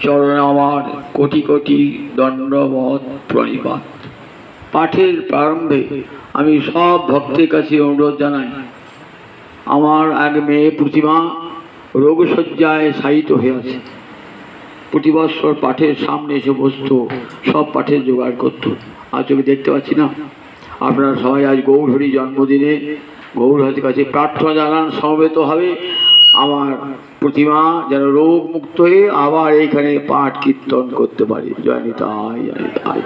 চরণে আমার কোটি কোটি দণ্ডবত প্রণিপাত। পাঠের প্রারম্ভে আমি সব ভক্তের কাছে অনুরোধ জানাই, আমার এক মেয়ে প্রতিমা রোগশয্যায় শায়িত হয়ে আছে। প্রতি বৎসর পাঠের সামনে এসে বসত, সব পাঠের জোগাড় করত। আজ আমি দেখতে পাচ্ছি না। আপনারা সবাই আজ গৌরহরি জন্মদিনে গৌরহরির কাছে প্রার্থনা জানান সমবেতভাবে আমার প্রতিমা যেন রোগ মুক্ত হয়ে আবার এইখানে পাঠ কীর্তন করতে পারে। জয় নিতাই, জয় নিতাই।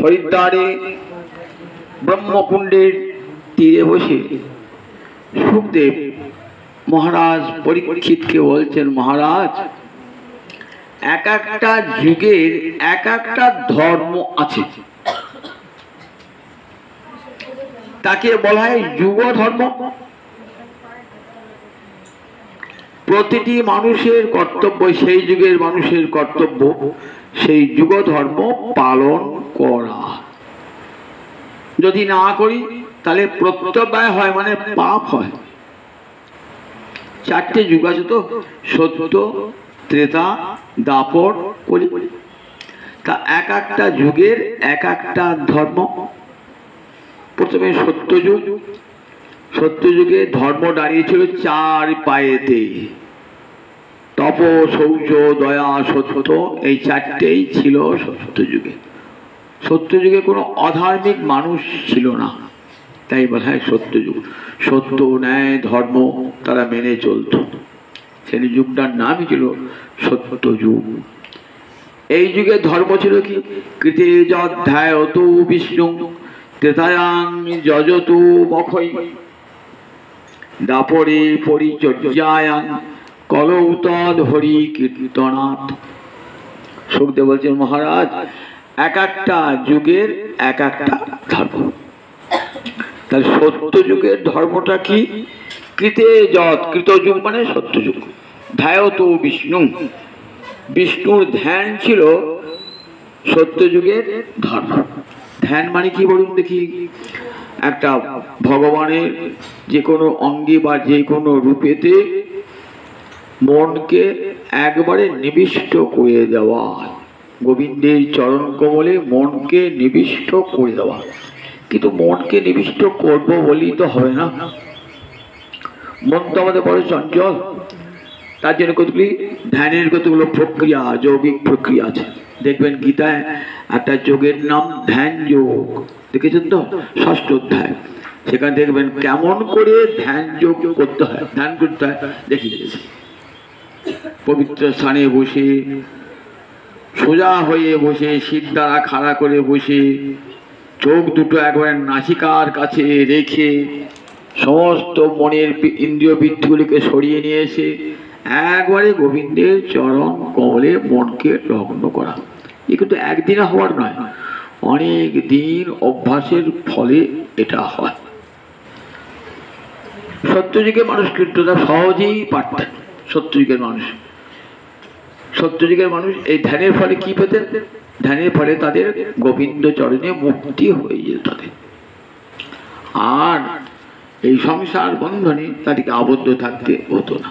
হরিদ্বারে ব্রহ্মকুণ্ডের তীরে বসে সুখদেব মহারাজ পরীক্ষিতকে বলছেন, মহারাজ, এক একটা যুগের এক একটা ধর্ম আছে, তাকে বলা হয় যুগ ধর্ম। প্রতিটি মানুষের কর্তব্য, সেই যুগের মানুষের কর্তব্য সেই যুগ ধর্ম পালন করা। যদি না করি তাহলে প্রত্যব্যয় হয়, মানে পাপ হয়। চারটে যুগ আছে তো, সত্য, ত্রেতা, দাপর, কলি। তা এক একটা যুগের এক একটা ধর্ম। প্রথমে সত্যযুগ। সত্যযুগে ধর্ম দাঁড়িয়েছিল চার পায়েতে, তপ, শৌচ, দয়া, সত্য, এই চারটেই ছিল সত্যযুগে। সত্যযুগে কোনো অধার্মিক মানুষ ছিল না, তাই বলা হয় সত্যযুগ। সত্য, ন্যায়, ধর্ম তারা মেনে চলত, সেই যুগটার নামই ছিল সত্যযুগ। এই যুগে ধর্ম ছিল কি? কৃতে যধ্যায়তু বিষ্ণু ত্রেতায়াং যজতু মখৈ দাপরে পরিচর্যায়াং কলৌ তদ হরি কীর্তনাথ। সুখদেব বলছেন, মহারাজ, এক একটা যুগের এক একটা ধর্ম। তাহলে সত্য যুগের ধর্মটা কি? কৃতে যৎ, কৃতযুগ মানে সত্যযুগ। ধ্যায়ত বিষ্ণু, বিষ্ণুর ধ্যান ছিল সত্যযুগের ধর্ম। ধ্যান মানে কি বলুন দেখি? একটা ভগবানের যে কোনো অঙ্গে বা যে কোনো রূপেতে মনকে একবারে নিবিষ্ট করে দেওয়া, গোবিন্দের চরণ কমলে মনকে নিবিষ্ট করে দেওয়া। কিন্তু মনকে নিবিষ্ট করব বলেই তো হবে না, মন তো আমাদের বড় চঞ্চল। তার জন্য কতগুলি ধ্যানের কতগুলো প্রক্রিয়া, যৌগিক প্রক্রিয়া আছে। দেখবেন গীতায় একটা যোগের নাম ধ্যান যোগ, দেখেছেন তো? 6ষ্ঠ অধ্যায়, সেখানে দেখবেন কেমন করে ধ্যান যোগ করতে হয়, ধ্যান করতে হয় দেখিয়ে দিয়েছে। পবিত্র স্থানে বসে, সোজা হয়ে বসে, শির দ্বারা খাড়া করে বসে, চোখ দুটো একবারে নাসিকার কাছে রেখে সমস্ত মনের ইন্দ্রিয় বৃত্তিগুলিকে সরিয়ে নিয়ে এসে একবারে গোবিন্দের চরণ কমলে মনকে লগ্ন করা। এ কিন্তু একদিনে হওয়ার নয়, অনেক দিন অভ্যাসের ফলে এটা হয়। সত্যযুগের মানুষ কীর্তনটা সহজেই পারতেন। সত্যযুগের মানুষ এই ধ্যানের ফলে কি পেতেন? ধ্যানের ফলে তাদের গোবিন্দ চরণে মুক্তি হয়ে যেত তাদের, আর এই সংসার বন্ধনে তাদেরকে আবদ্ধ থাকতে হতো না।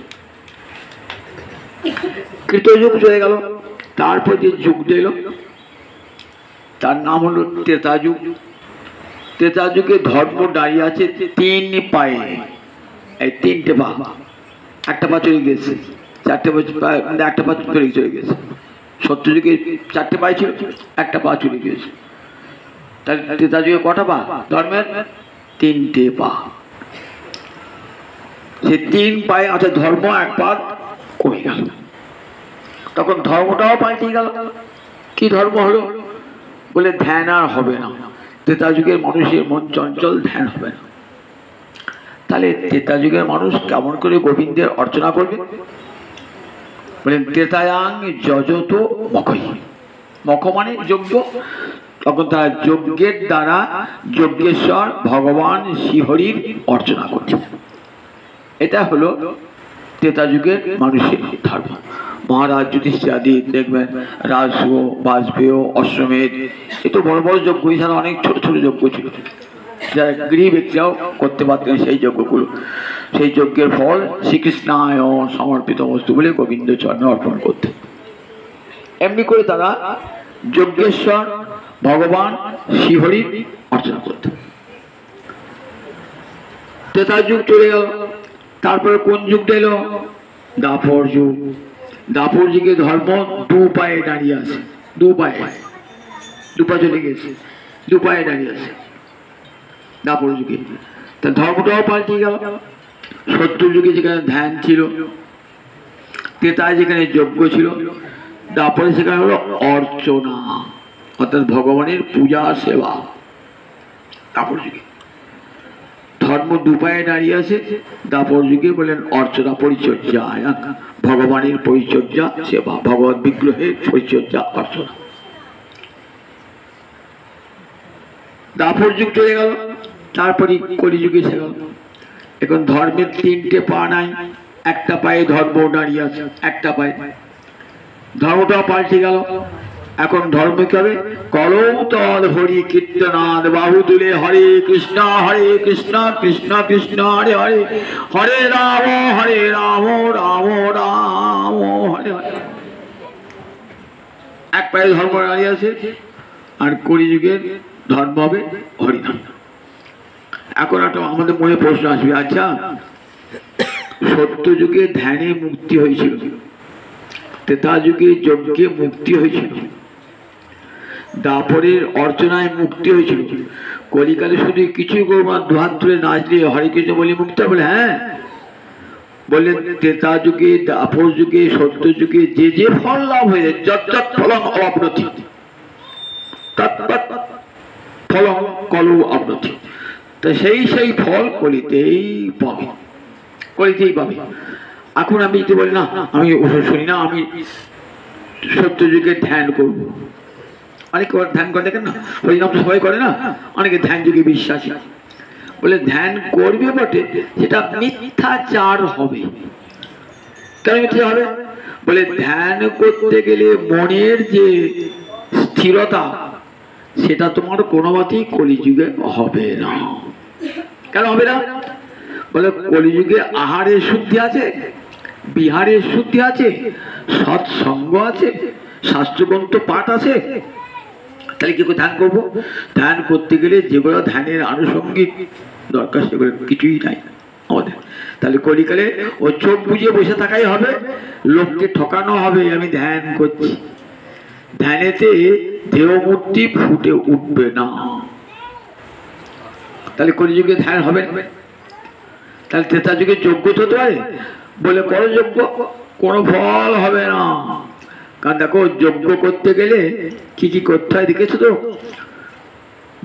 কৃতযুগ চলে গেল, তারপর যে যুগ এলো তার নাম হলো ত্রেতা যুগ। ত্রেতা যুগে ধর্ম দাঁড়িয়ে আছে 3 পায়ে, এই 3টে পা। একটা পা চলে গেছে, 4টে পা, একটা পা চলে গেছে। সত্যযুগে 4টে পায়ে ছিল, একটা পা চলে গিয়েছে। ত্রেতা যুগে কটা পা ধর্মের? 3টে পা। সে 3 পায়ে আছে ধর্ম, এক পা কমে গেল। তখন ধর্মটাও পাল্টে গেল। কি ধর্ম হলো? বলে ধ্যান আর হবে না। ত্রেতা যুগের মানুষের মন চঞ্চল, ধ্যান হবে না। তাহলে ত্রেতা যুগের মানুষ কেমন করে গোবিন্দের অর্চনা করবে? বলেন ত্রেতায়াং যজত মখৈ। মখ মানে যজ্ঞ। তখন তারা যজ্ঞের দ্বারা যজ্ঞেশ্বর ভগবান শ্রীহরির অর্চনা করছে। এটা হলো ত্রেতা যুগের মানুষের ধর্ম। মহারাজ যুধিষ্ঠির আদি দেখবেন রাজসূয়, বাজপেয়, অশ্বমেধ, এ তো বড় বড় যজ্ঞ, এছাড়া অনেক ছোট ছোট যজ্ঞ ছিল যারা গৃহী ব্যক্তিরাও করতে পারতেন সেই যজ্ঞগুলো। সেই যজ্ঞের ফল শ্রীকৃষ্ণায় সমর্পিত বস্তু বলে গোবিন্দ চরণে অর্পণ করতেন। এমনি করে তারা যজ্ঞেশ্বর ভগবান শ্রীহরির অর্চনা করতেন। ত্রেতা যুগ চলে গেল, তারপরে কোন যুগটা এলো? দাপর যুগ। দাপর যুগে ধর্ম দু পায়ে দাঁড়িয়ে আছে, দু পা চলে গেছে, দু পায়ে দাঁড়িয়ে আছে দাপর যুগে। তা ধর্মটাও পাল্টে গেল। সত্তর যুগে যেখানে ধ্যান ছিল, ত্রেতায় যেখানে যজ্ঞ ছিল, দাপরে সেখানে হলো অর্চনা, অর্থাৎ ভগবানের পূজা সেবা। দাপর যুগে ধর্ম দুপায়ে দাঁড়িয়ে আছে, দাপর যুগে বলেন অর্চনা পরিচর্যা, ভগবানের পরিচর্যা সেবা, ভগবত বিগ্রহের পরিচর্যা অর্চনা। দাপর যুগ চলে গেল, তারপরে কলিযুগ এসে গেল। এখন ধর্মের তিনটে পা নাই, একটা পায়ে ধর্ম দাঁড়িয়ে আছে, একটা পায়ে। ধর্মটাও পাল্টে গেল। এখন ধর্ম কি হবে? কলম তল হরি কীর্তনাদ, বাহু তুলে হরে কৃষ্ণ কৃষ্ণ কৃষ্ণ হরে হরে, হরে রাম রাম রাম হরে হরে। এক পায়ে ধর্ম দাঁড়িয়ে আছে। আর কলিযুগের ধর্ম হবে হরিনাম। এখন একটা আমাদের মনে প্রশ্ন আসবে, আচ্ছা সত্য যুগে ধ্যানে মুক্তি হয়েছিল, ত্রেতা যুগে যজ্ঞে মুক্তি হয়েছিল, দাপরের অর্চনায় মুক্তি হয়েছিল, কলিকালে শুধু কিছুই করবো না, দুহাত তুলে নাচলে হরে কৃষ্ণ বলে মুক্তি? বলে হ্যাঁ। বললেন ত্রেতা যুগে, দাপর যুগে, সত্য যুগে যে ফল লাভ হয়েছে, যত ফলম অবনতি, ফলম কল অবনতি, তা সেই ফল কলিতেই পাবে, কলিতেই পাবে। এখন আমি যদি বলি না আমি ওষুধ শুনি না, আমি সত্য যুগে ধ্যান করবো, অনেকে ধ্যান করে দেখেন না, হরিনাম তো সবাই করে না, অনেকে ধ্যান যুগে বিশ্বাসী। বলে ধ্যান করবে বটে, সেটা মিথ্যাচার হবে। কেন মিথ্যা হবে? বলে ধ্যান করতে গেলে মনের যে স্থিরতা, সেটা তোমার কোনো মতেই কলিযুগে হবে না। কেন হবে না? বলে কলিযুগে আহারের শুদ্ধি আছে, বিহারের শুদ্ধি আছে, সৎসঙ্গ আছে, শাস্ত্রগ্রন্থ পাঠ আছে। তাহলে কি করে ধ্যান করবো? ধ্যান করতে গেলে যেগুলো ধ্যানের আনুষঙ্গিক দরকার সেগুলো কিছুই নাই আমাদের। তাহলে কলিকালে ও চোখ বুঝে বসে থাকাই হবে, লোককে ঠকানো হবে আমি ধ্যান করছি। ধ্যানেতে দেহমূর্তি ফুটে উঠবে না, তাহলে কলিযুগে ধ্যান হবে না। তাহলে ত্রেতা যুগে যজ্ঞ তো হতে পারে? বলে করো যজ্ঞ, কোনো ফল হবে না। কারণ দেখো যজ্ঞ করতে গেলে কি কি করতে হয় দেখেছো তো?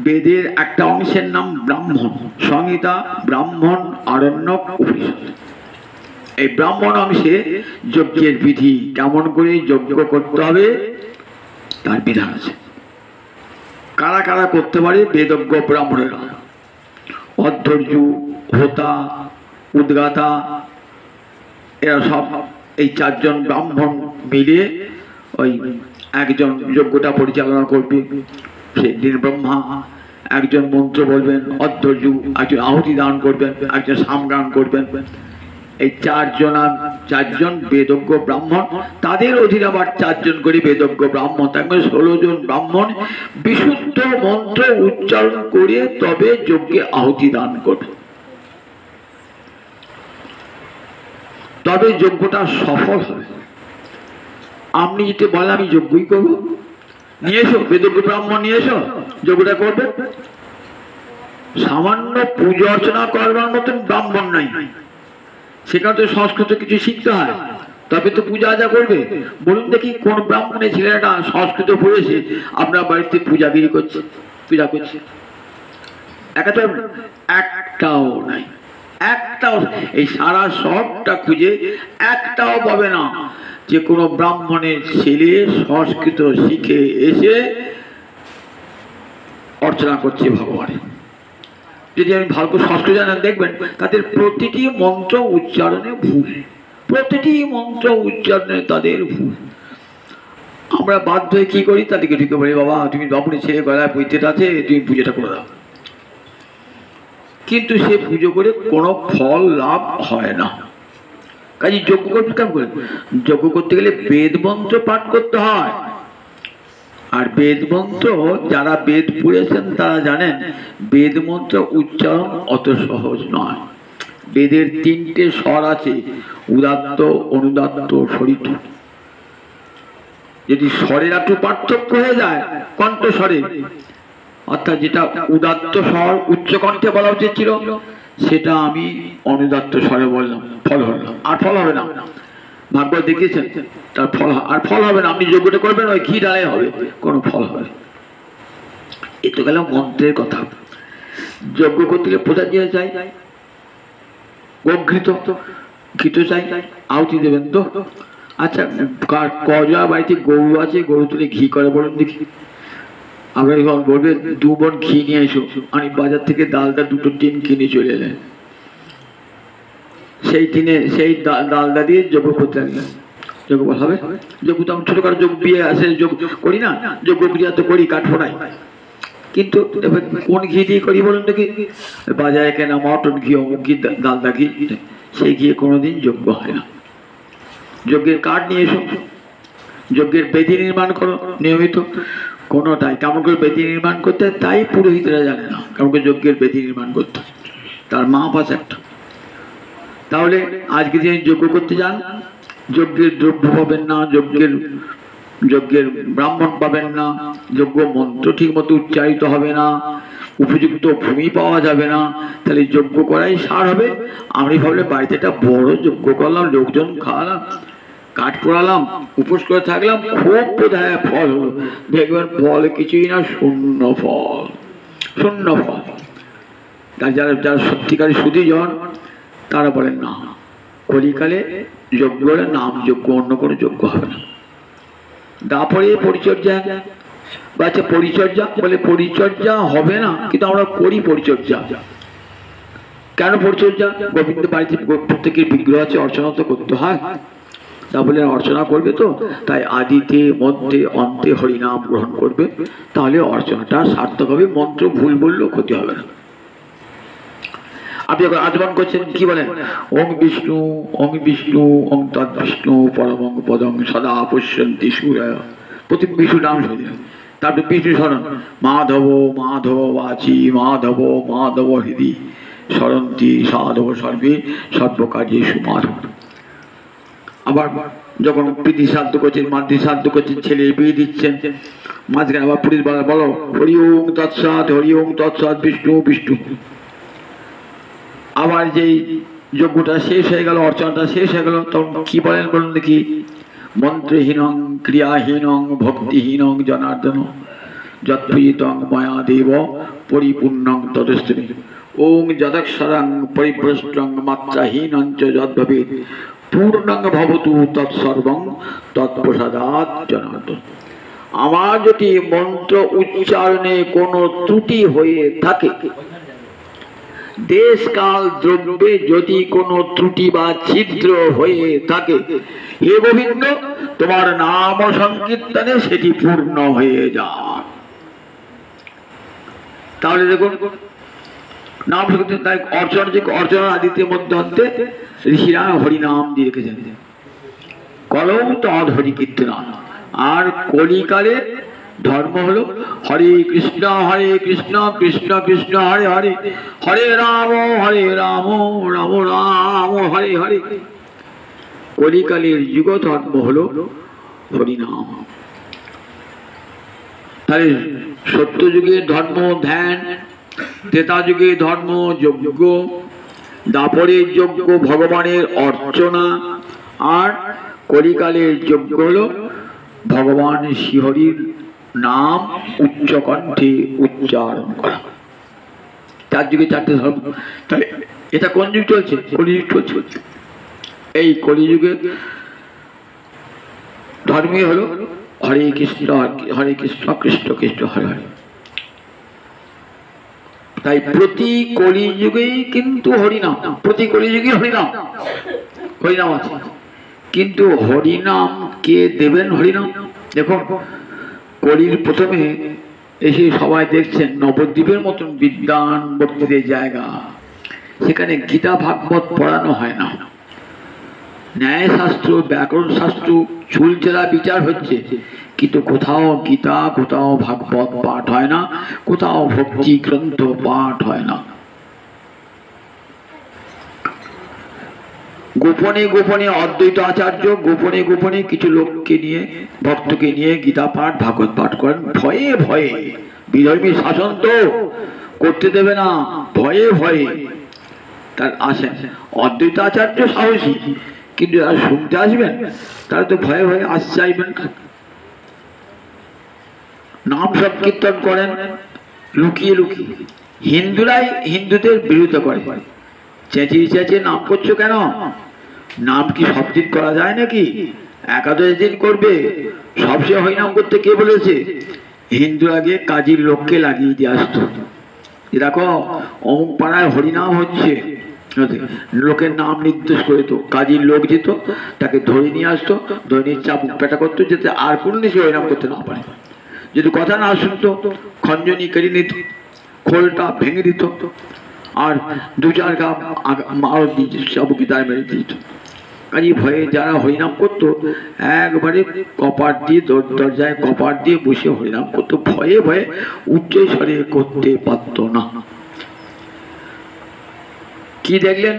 বেদের একটা অংশের নাম ব্রাহ্মণ, সংহিতা, ব্রাহ্মণ, আরণ্যক, উপনিষদ। এই ব্রাহ্মণ অংশে যজ্ঞের বিধি, কেমন করে যজ্ঞ করতে হবে তার বিধান আছে। কারা কারা করতে পারে? বেদজ্ঞ ব্রাহ্মণেরা, অধ্যর্যু, হোতা, উদ্গাতা, এরা সব এই চারজন ব্রাহ্মণ মিলে ওই একজন যজ্ঞটা পরিচালনা করবে। সেই দিন ব্রহ্মা একজন মন্ত্র বলবেন, অধ্যর্যু একজন আহুতি দান করবেন, একজন সামগান করবেন। এই চারজন বেদজ্ঞ ব্রাহ্মণ, তাদের অধীনে আবার চারজন করে বেদজ্ঞ ব্রাহ্মণ, তারপরে 16 জন ব্রাহ্মণ বিশুদ্ধ মন্ত্র উচ্চারণ করে তবে যজ্ঞে আহুতি দান করবে, তবে যজ্ঞটা সফল হবে। আপনি যদি বলেন আমি যজ্ঞই করবো, নিয়ে এসো বেদজ্ঞ ব্রাহ্মণ, নিয়ে এসো যজ্ঞটা করবে, সামান্য পূজা অর্চনা করবার মতন ব্রাহ্মণ নাই, সেখানে তো সংস্কৃত কিছু শিখতে হয়, তবে তো পূজা আজা করবে। বলুন দেখি কোন ব্রাহ্মণের ছেলেটা সংস্কৃত পড়েছে আপনার বাড়িতে পূজাগিরি করছে, পূজা করছে? একটাও নাই, একটাও। এই সারা সবটা খুঁজে একটাও পাবে না যে কোনো ব্রাহ্মণের ছেলে সংস্কৃত শিখে এসে অর্চনা করছে ভগবানের। যদি আমি ভালো করে সংস্কৃত জানেন দেখবেন তাদের প্রতিটি মন্ত্র উচ্চারণে ভুল, প্রতিটি মন্ত্র উচ্চারণে তাদের ভুল। আমরা বাধ্য হয়ে কি করি, তাদেরকে ঢুকে বলি বাবা তুমি বাবুনি ছেড়ে গলায় বইতেটা আছে তুমি পুজোটা করে দাও, কিন্তু সে পুজো করে কোনো ফল লাভ হয় না। কাজে যজ্ঞ করতে কেমন করে, যজ্ঞ করতে গেলে বেদ মন্ত্র পাঠ করতে হয়। আর বেদ মন্ত্র যারা বেদ পড়েছেন তারা জানেন বেদ মন্ত্র উচ্চারণ অত সহজ নয়। বেদের 3টে স্বর আছে, উদাত্ত, অনুদাত্ত, স্বরিত। যদি স্বরের একটু পার্থক্য হয়ে যায় কণ্ঠস্বরে, অর্থাৎ যেটা উদাত্ত স্বর উচ্চ কণ্ঠে বলা উচিত ছিল সেটা আমি অনুদাত্ত স্বরে বললাম, ফল হল না, আর ফল হবে না। ভাগ্য দেখেছেন তার ফল আর ফল হবে না। আপনি যজ্ঞটা করবেন ওই ঘি ডালে হবে, কোনো ফল হবে। এ তো গেল মন্ত্রের কথা। যজ্ঞ করতে গেলে প্রসাদ দিয়ে চাই, ঘৃত ঘৃত চাই, আহুতি দেবেন তো। আচ্ছা কজা বাড়িতে গরু আছে, গরু তুলে ঘি করে বলুন দেখি। আমরা যখন বলবে 2 বন ঘি নিয়ে এসো, আমি বাজার থেকে ডালটা 2টো টিন কিনে চলে এলেন, সেই টিনে সেই ডালটা দিয়ে যজ্ঞ করতে লাগলেন। যজ্ঞ হবে, যজ্ঞ তো আমি ছোটখাটো যোগ বিয়ে আসে যোগ করি না, যজ্ঞ ক্রিয়া তো করি, কাঠ ফোড়াই, কিন্তু এবার কোন ঘি দিয়ে করি বলুন দেখি। বাজারে কেনা মটন ঘি, অমুক ঘি, ডালদা ঘি, সেই ঘিয়ে কোনোদিন যজ্ঞ হয় না। যজ্ঞের কাঠ নিয়ে এসো, যজ্ঞের বেদি নির্মাণ করো নিয়মিত। কোনোটাই কেমন করে বেদি নির্মাণ করতে হয় তাই পুরোহিতরা জানে না, কেমন করে যজ্ঞের বেদি নির্মাণ করতে তার মাপ আছে একটা। তাহলে আজকে যে যজ্ঞ করতে যান, যজ্ঞের দ্রব্য পাবেন না, যজ্ঞের ব্রাহ্মণ পাবেন না, যজ্ঞ মন্ত্র ঠিক মতো উচ্চারিত হবে না, উপযুক্ত ভূমি পাওয়া যাবে না, তাহলে যজ্ঞ করাই সার হবে। আমি ভাবলে বাড়িতে একটা বড় যজ্ঞ করলাম, লোকজন খাওয়ালাম, কাঠ পোড়ালাম, উপোস করে থাকলাম, খুব বোধহয় ফল হলো, দেখবেন ফল কিছুই না, শূন্য ফল, শূন্য ফল। যারা যারা সত্যিকারী সুধীজন তারা বলেন না, কলিকালে যজ্ঞ নাম যজ্ঞ, অন্য কোনো যজ্ঞ হবে না। তারপরে পরিচর্যা, বাচ্চা পরিচর্যা বলে পরিচর্যা হবে না, কিন্তু আমরা করি পরিচর্যা। কেন পরিচর্যা? গোবিন্দ বাড়িতে প্রত্যেকের বিগ্রহ আছে, অর্চনা তো করতে হয়। তা বলে অর্চনা করবে তো, তাই আদিতে মধ্যে অন্তে হরিনাম গ্রহণ করবে, তাহলে অর্চনাটা সার্থক হবে। মন্ত্র ভুল বললেও ক্ষতি হবে না। আপনি যখন আচমন করছেন কি বলেন, ওং বিষ্ণু ওং তৎ বিষ্ণু পরমং পদং সদা পশ্যন্তি সূরয়, প্রতি বিষ্ণু নাম শুনে তারপরে বিষ্ণু স্মরণ, মাধব মাধব বাচি মাধব মাধব হৃদি স্মরন্তি সাধব সর্বে সর্বকার্যেষু মাধব। আবার যখন প্রীতি শ্রাদ্ধ করছেন, মাতৃ শ্রাদ্ধ করছেন, ছেলে বিয়ে দিচ্ছেন, মাঝখানে আবার পুরীর বলো হরি ওং তৎসৎ, হরি ওং তৎসৎ, বিষ্ণু বিষ্ণু। আবার যেই যজ্ঞটা শেষ হয়ে গেল, অর্চনাটা শেষ হয়ে গেল, তখন কি বলেন বলুন দেখি, মন্ত্রহীনং ক্রিয়াহীনং ভক্তিহীনং জনার্দন যৎপ্রীতং ময়া দেব পরিপূর্ণং তদস্তুমি, ওং যদক্ষরং পরিভ্রষ্টং মাত্রাহীনং চ যদ্ভবেৎ পূর্ণং ভবতু তৎসর্বং তৎপ্রসাদাৎ জনার্দন। আমার যদি মন্ত্র উচ্চারণে কোনো ত্রুটি হয়ে থাকে, দেশ কাল দ্রব্যে যদি কোনো ত্রুটি বা ছিদ্র হয়ে থাকে, হে গোবিন্দ তোমার নাম সংকীর্তনে সেটি পূর্ণ হয়ে যায়। তাহলে দেখুন নাম সংকীর্তন, তাই অর্চনা যে অর্চনা আদিত্যের মধ্যে অন্তে ঋষিরা হরিনাম দিয়ে রেখেছেন, কলম তদ হরি কীর্তন। আর কলিকালে ধর্ম হলো হরে কৃষ্ণ কৃষ্ণ কৃষ্ণ হরে হরে, হরে রাম রাম রাম হরে হরে। কলিকালের যুগ ধর্ম হলো হরিনাম। তাহলে সত্য যুগের ধর্ম ধ্যান, ত্রেতা যুগের ধর্ম যজ্ঞ, দাপরের যজ্ঞ ভগবানের অর্চনা, আর কলিকালের যজ্ঞ হলো ভগবান শ্রীহরির নাম উচ্চ কণ্ঠে উচ্চারণ করা। 4 যুগে 4টে ধর্ম। তাহলে এটা কোন যুগ চলছে? কলিযুগ চলছে। এই কলিযুগে ধর্মই হলো হরে কৃষ্ণ কৃষ্ণ কৃষ্ণ হরে হরে। তাই প্রতি কলিযুগেই কিন্তু হরিনাম, প্রতি কলিযুগে হরিনাম, হরিনাম আছে। কিন্তু হরিনাম কে দেবেন? হরিনাম দেখুন, কলির প্রথমে এসে সবাই দেখছেন নবদ্বীপের মতন বিদ্যান ভক্তিদের জায়গা, সেখানে গীতা ভাগবত পড়ানো হয় না, ন্যায় শাস্ত্র ব্যাকরণ শাস্ত্র চুলচেরা বিচার হচ্ছে, কিন্তু কোথাও গীতা, কোথাও ভাগবত পাঠ হয় না, কোথাও ভক্তি গ্রন্থ পাঠ হয় না। গোপনে গোপনে অদ্বৈত আচার্য গোপনে গোপনে কিছু লোককে নিয়ে, ভক্তকে নিয়ে গীতা পাঠ ভাগবত পাঠ করেন ভয়ে ভয়ে। বিধর্মী শাসন তো করতে দেবে না, ভয়ে ভয়ে তার আসেন। অদ্বৈত আচার্য সাহসী, কিন্তু আর শুনতে আসবেন তারা তো ভয়ে ভয়ে আস চাইবেন না। নাম সংকীর্তন করেন লুকিয়ে লুকিয়ে। হিন্দুরাই হিন্দুদের বিরোধিতা করে, চেঁচিয়ে চেঁচিয়ে নাম করছো কেন? নাম কি সব দিন করা যায় নাকি? একাদশ দিন করবে, সবসময় হরিনাম করতে কে বলেছে? হিন্দু আগে কাজীর লোককে লাগিয়ে দিয়ে আসতো, দেখো অমুক পাড়ায় হরিনাম হচ্ছে, লোকের নাম নির্দেশ করে তো কাজীর লোক যেত, তাকে ধরে নিয়ে আসতো, ধরে নিয়ে চাবুক পেটা করতো, যাতে আর কোনো সে হরিনাম করতে না পারে। যদি কথা না শুনতো খঞ্জনি কেড়ে নিত, খোলটা ভেঙে দিত, আর দু চার গা আরো চাবুকি দায় মেরে দিত। কাজে ভয়ে যারা হরিনাম করতো একবারে কপাট দিয়ে দরজায় কপাট দিয়ে বসে হরিনাম করতো, ভয়ে ভয়ে উচ্চ স্বরে করতে পারত না। কি দেখলেন?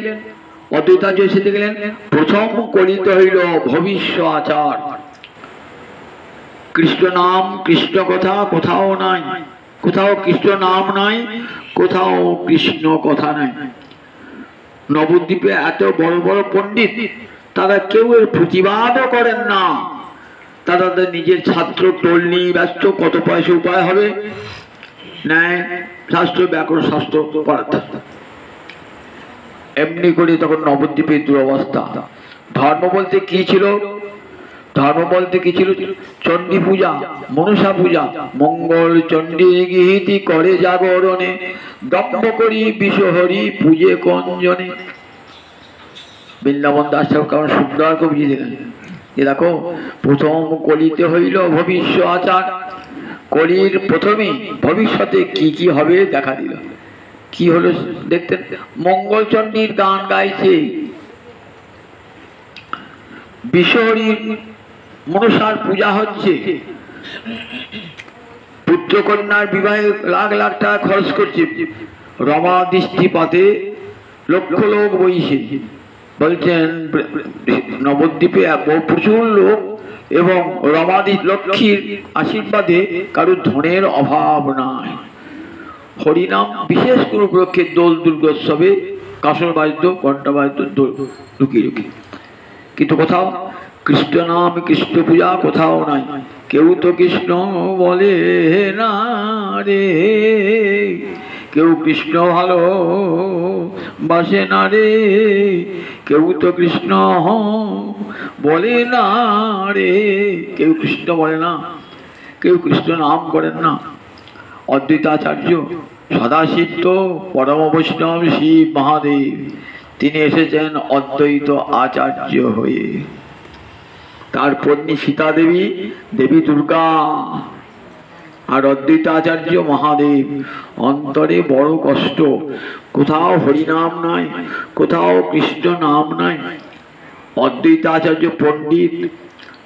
অদ্বৈতাচার্য এসে দেখলেন প্রথম কলিত হইল ভবিষ্য আচার। কৃষ্ণ নাম কৃষ্ণ কথা কোথাও নাই, কোথাও কৃষ্ণ নাম নাই, কোথাও কৃষ্ণ কথা নাই। নবদ্বীপে এত বড় বড় পণ্ডিত, তারা কেউ এর প্রতিবাদও করেন না। তারা তাদের নিজের ছাত্র টোল নিয়ে ব্যস্ত, কত পয়সা উপায় হবে, ন্যায় শাস্ত্র ব্যাকরণ শাস্ত্র পড়াতে। এমনি করে তখন নবদ্বীপের দুরবস্থা। ধর্ম বলতে কি ছিল? ধর্ম বলতে কি ছিল? চণ্ডী পূজা, মনসা পূজা, মঙ্গল চণ্ডী গীতি করে জাগরণে, দম্ভ করি বিশ্বহরি পূজে কঞ্জনে। বৃন্দাবন দাস কারণ সুন্দর করে বুঝিয়ে দিলেন যে দেখো প্রথম কলিতে হইল ভবিষ্য আচার। কলির প্রথমে ভবিষ্যতে কি কি হবে দেখা দিল। কি হলো দেখতেন? মঙ্গল চণ্ডীর গান গাইছে, বিশ্বহরির মনসার পূজা হচ্ছে, পুত্র কন্যার বিবাহে লাখ লাখ টাকা খরচ করছে, রমা দৃষ্টিপাতে লক্ষ লোক বইছে। বলছেন নবদ্বীপে প্রচুর লোক এবং রমাদি লক্ষ্মীর আশীর্বাদে কারোর ধনের অভাব নাই। হরিনাম বিশেষ কোনো উপলক্ষে দোল দুর্গোৎসবে কাসর বাদ্য ঘণ্টা বাদ্য লুকিয়ে লুকিয়ে, কিন্তু কোথাও কৃষ্ণ নাম কৃষ্ণ পূজা কোথাও নাই। কেউ তো কৃষ্ণ বলে না রে, কেউ কৃষ্ণ ভালো বাসে না রে, কেউ তো কৃষ্ণ বলে না রে, কেউ কৃষ্ণ বলে না, কেউ কৃষ্ণ নাম করেন না। অদ্বৈতাচার্য সদাশিব পরম বৈষ্ণব শিব মহাদেব, তিনি এসেছেন অদ্বৈত আচার্য হয়ে। তার পত্নী সীতা দেবী, দেবী দুর্গা, আর অদ্বৈত আচার্য মহাদেব। অন্তরে বড় কষ্ট, কোথাও হরিনাম নাই, কোথাও কৃষ্ণ নাম নাই। অদ্বৈত আচার্য পণ্ডিত,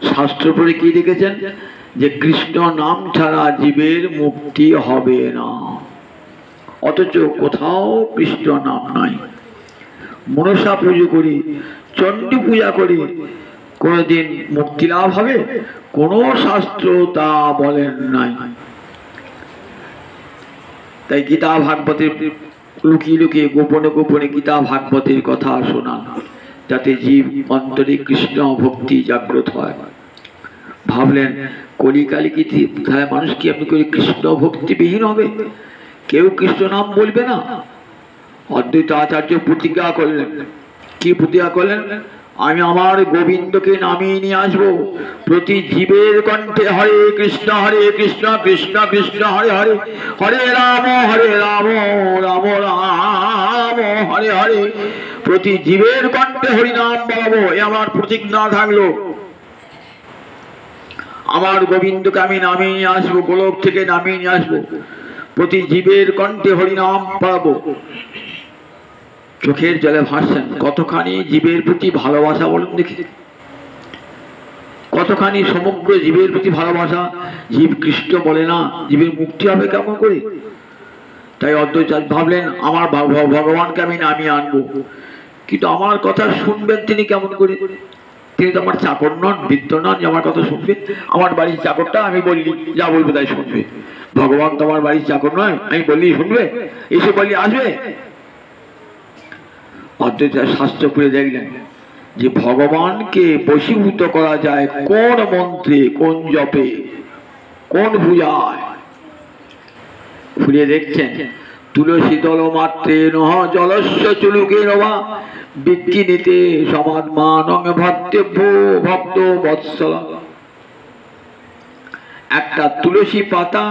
শাস্ত্র পড়ে কি লিখেছেন? যে কৃষ্ণ নাম ছাড়া জীবের মুক্তি হবে না, অথচ কোথাও কৃষ্ণ নাম নাই। মনসা পুজো করি, চণ্ডী পূজা করি, কোনদিন মুক্তি লাভ হবে? কোন শাস্ত্র তা বলেন নাই। তাই গীতা ভাগবতের লুকিয়ে লুকিয়ে গোপনে গোপনে গীতা ভাগবতের কথা শোনান, যাতে জীব অন্তরে কৃষ্ণ ভক্তি জাগ্রত হয়। ভাবলেন কলিকালে কি মানুষ কি আপনি করে কৃষ্ণ ভক্তিবিহীন হবে? কেউ কৃষ্ণ নাম বলবে না। অদ্বৈত আচার্য প্রতিজ্ঞা করলেন। কি প্রতিজ্ঞা করলেন? আমি আমার গোবিন্দকে নামিয়ে নিয়ে আসবো। প্রতি জীবের কণ্ঠে হরে কৃষ্ণ কৃষ্ণ কৃষ্ণ হরে হরে, হরে রাম রাম রাম হরে হরে। প্রতি জীবের কণ্ঠে হরিনাম বলাবো, এ আমার প্রতিজ্ঞা থাকলো। আমার গোবিন্দকে আমি নামিয়ে নিয়ে আসবো, গোলক থেকে নামিয়ে নিয়ে আসবো। প্রতি জীবের কণ্ঠে হরিনাম পাবো। চোখের জলে ভাসছেন। কতখানি জীবের প্রতি ভালোবাসা বলুন দেখি, কতখানি সমগ্র জীবের প্রতি ভালোবাসা। জীব কৃষ্ণ বলে না, জীবের মুক্তি হবে কেমন করে? তাই অদ্বৈত ভাবলেন আমার ভগবানকে আমি নামিয়ে আনবো, কিন্তু আমার কথা শুনবেন তিনি কেমন করে? তিনি তো আমার চাকর নন, বৃত্ত নন যে আমার কথা শুনবে। আমার বাড়ির চাকরটা আমি বললি যা বলবো তাই শুনবে। ভগবান তো আমার বাড়ির চাকর নয়, আমি বললি শুনবে, এসে বললি আসবে। অদ্বৈত শাস্ত্র পড়ে দেখলেন যে ভগবানকে বশীভূত করা যায় কোন মন্ত্রে, কোন জপে, কোন পূজায়। ফুলে দেখছেন তুলসী দল মাত্রে নহ জলস্য চুলুকে রবা বিক্কিনিতে সমাদমানং ভক্তেভ্য ভক্ত বৎসল। একটা তুলসী পাতা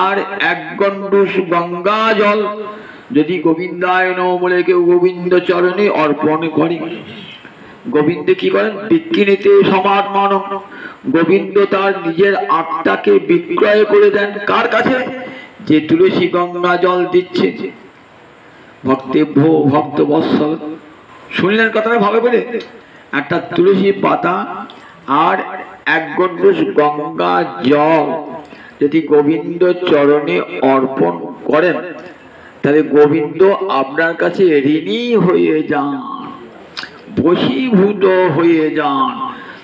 আর এক গণ্ডূষ গঙ্গা জল যদি গোবিন্দায় নমঃ বলে কেউ গোবিন্দ চরণে অর্পণ করে, গোবিন্দ কি করেন? বিক্কিনিতে সমাদমানং, গোবিন্দ তার নিজের আত্মাকে বিক্রয় করে দেন। কার কাছে? যে তুলসী গঙ্গা জল দিচ্ছে। ভক্তেভ্য ভক্ত বৎসল। শুনলেন কথাটা ভালো করে? একটা তুলসী পাতা আর এক গণ্ডূষ গঙ্গা জল যদি গোবিন্দ চরণে অর্পণ করেন, তাহলে গোবিন্দ আপনার কাছে ঋণী হয়ে যান, বশীভূত হয়ে যান।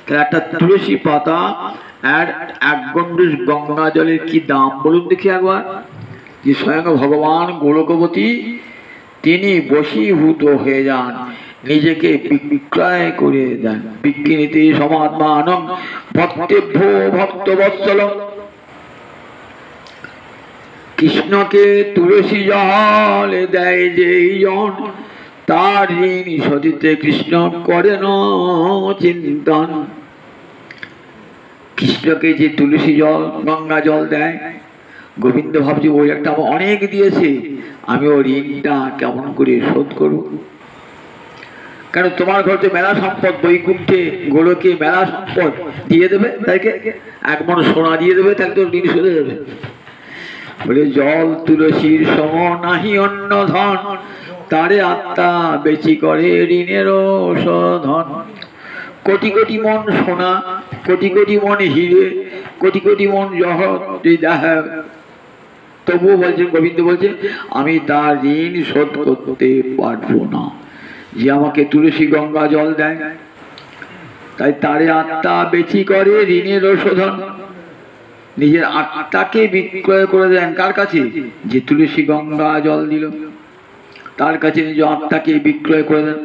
তাহলে একটা তুলসী পাতা আর এক গণ্ডূষ গঙ্গা জলের কি দাম বলুন দেখি একবার। যে স্বয়ং ভগবান গোলকপতি তিনি বশীভূত হয়ে যান, নিজেকে বিক্রয় করে দেন। বিক্কিনিতে সমাদমানং ভক্তেভ্য ভক্ত বৎসল। কৃষ্ণকে তুলসী জল দেয় যেই জন, তার ঋণ শোধিতে কৃষ্ণ করে না চিন্তন। কৃষ্ণকে যে তুলসী জল গঙ্গা জল দেয়, গোবিন্দ ভাবছে ওই একটা আমার অনেক দিয়েছে, আমি ওর ঋণটা কেমন করে শোধ করব? কেন তোমার ঘরে মেলা সম্পদ, বৈকুণ্ঠে গোলকে মেলা সম্পদ দিয়ে দেবে, তাইকে এক মন সোনা দিয়ে দেবে, তাহলে তোর ঋণ শোধে যাবে। বলে জল তুলসীর সম নাহি অন্য ধন, তারে আত্মা বেচি করে ঋণের শোধন। কোটি কোটি মন সোনা, কোটি কোটি মন হিরে, কোটি কোটি মন জহর দেখা, তবুও বলছেন, গোবিন্দ বলছেন আমি তার ঋণ শোধ করতে পারবো না। যে আমাকে তুলসী গঙ্গা জল দেয়, তাই তারে আত্মা বেচি করে ঋণের শোধন। নিজের আত্মাকে বিক্রয় করে দেন। কার কাছে? যে তুলসী গঙ্গা জল দিল, তার কাছে নিজ আত্মাকে বিক্রয় করে দেন।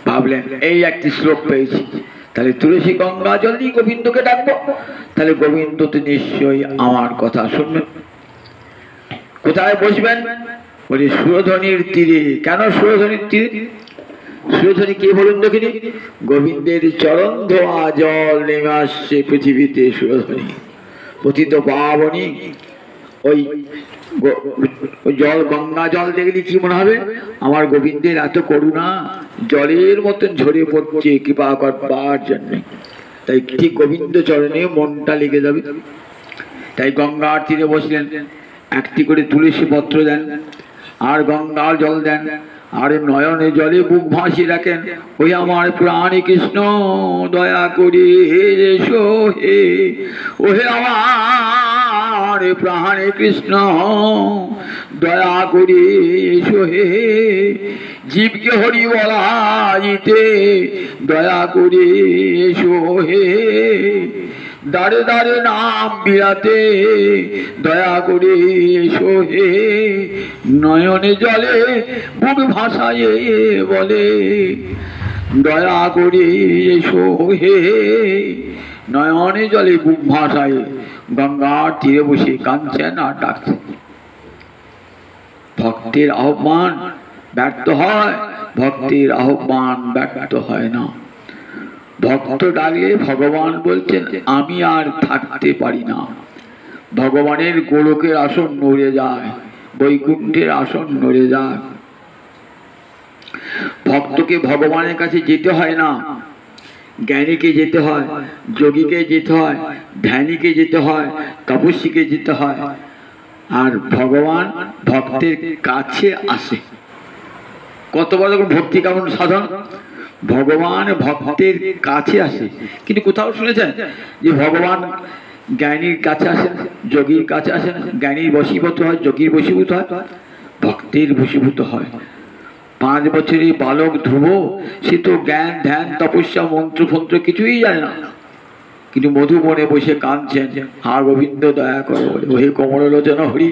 ভাবলেন এই একটি শ্লোক পেয়েছি, তাহলে তুলসী গঙ্গা জল দিয়ে গোবিন্দকে ডাকবো, তাহলে গোবিন্দ তো নিশ্চয়ই আমার কথা শুনবেন। কোথায় বসবেন? বলি সুরধ্বনির তীরে। কেন সুরধ্বনির তীরে? সুরধ্বনি কে বলুন দেখিনি? গোবিন্দের চরণ ধোয়া জল নেমে আসছে পৃথিবীতে। সুরধ্বনি পতিত পাবনী। ওই জল গঙ্গা জল দেখলে কি মনে হবে? আমার গোবিন্দের এত করুণা জলের মতন ঝরে পড়ছে কৃপা করবার জন্য। তাই ঠিক গোবিন্দ চরণে মনটা লেগে যাবে। তাই গঙ্গার তীরে বসলেন, একটি করে তুলসী পত্র দেন আর গঙ্গার জল দেন, আর নয়নে জলে বুক ভাসিয়ে রাখেন। ওই আমার প্রাণী কৃষ্ণ দয়া করে এসো হে, ওহে আমার প্রাণী কৃষ্ণ দয়া করে এসো হে। জীবকে হরি বলাইতে দয়া করে এসো হে। দাঁড়ে দাঁড়ে নাম বিরাতে দয়া করে এসো হে। নয়নে জলে বুক ভাসায়ে বলে দয়া করে এসো হে। নয়নে জলে বুক ভাসায়ে গঙ্গার তীরে বসে কাঁদছেন আর ডাকছেন। ভক্তের আহ্বান ব্যর্থ হয় ভক্তের আহ্বান ব্যর্থ হয় না। ভক্ত ডাকলে ভগবান বলছেন আমি আর থাকতে পারি না। ভগবানের গোলকের আসন নড়ে যায়, বৈকুণ্ঠের আসন নড়ে যায়। ভক্তকে ভগবানের কাছে যেতে হয় না, জ্ঞানীকে যেতে হয়, যোগীকে যেতে হয়, ধ্যানীকে যেতে হয়, তপস্বীকে যেতে হয়। আর ভগবান ভক্তের কাছে আসে। কত বড় ভক্তি কেমন সাধন! ভগবান ভক্তের কাছে আসে। কিন্তু কোথাও শুনেছেন যে ভগবান জ্ঞানীর কাছে আসেন, যোগীর কাছে আসেন? জ্ঞানীর বশীভূত হয়, যোগীর বশীভূত হয়, ভক্তের বশীভূত হয়। 5 বছরের বালক ধ্রুব, সে তো জ্ঞান ধ্যান তপস্যা মন্ত্র ফন্ত্র কিছুই জানে না, কিন্তু মধুবনে বসে কাঁদছেন, হা গোবিন্দ দয়া করো, ওহে কমললোচন হরি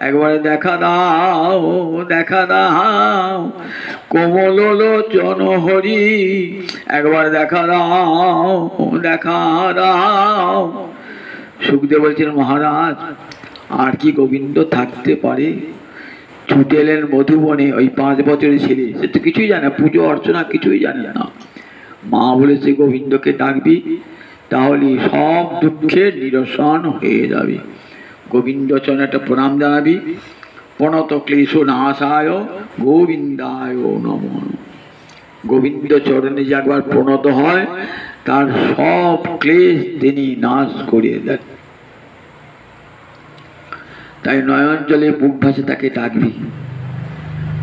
একবারে দেখা দাও, দেখা দাও কমললোচন হরি, একবার দেখা দাও, দেখা দাও। সুখদেব বলছেন মহারাজ আর কি গোবিন্দ থাকতে পারে? ছুটে এলেন মধুবনে ওই 5 বছরের ছেলে, সে তো কিছুই জানে না, পুজো অর্চনা কিছুই জানে না। মা বলেছে গোবিন্দকে ডাকবি, তাহলে সব দুঃখের নিরসন হয়ে যাবে। গোবিন্দ চরণে প্রণাম জানাবি, প্রণত ক্লেশ নাশায় গোবিন্দায় নমঃ। গোবিন্দ চরণে যে একবার প্রণত হয় তার সব ক্লেশ তিনি নাশ করিয়ে দেন। তাই নয়ন জলে বুক ভাসে তাকে ডাকবি।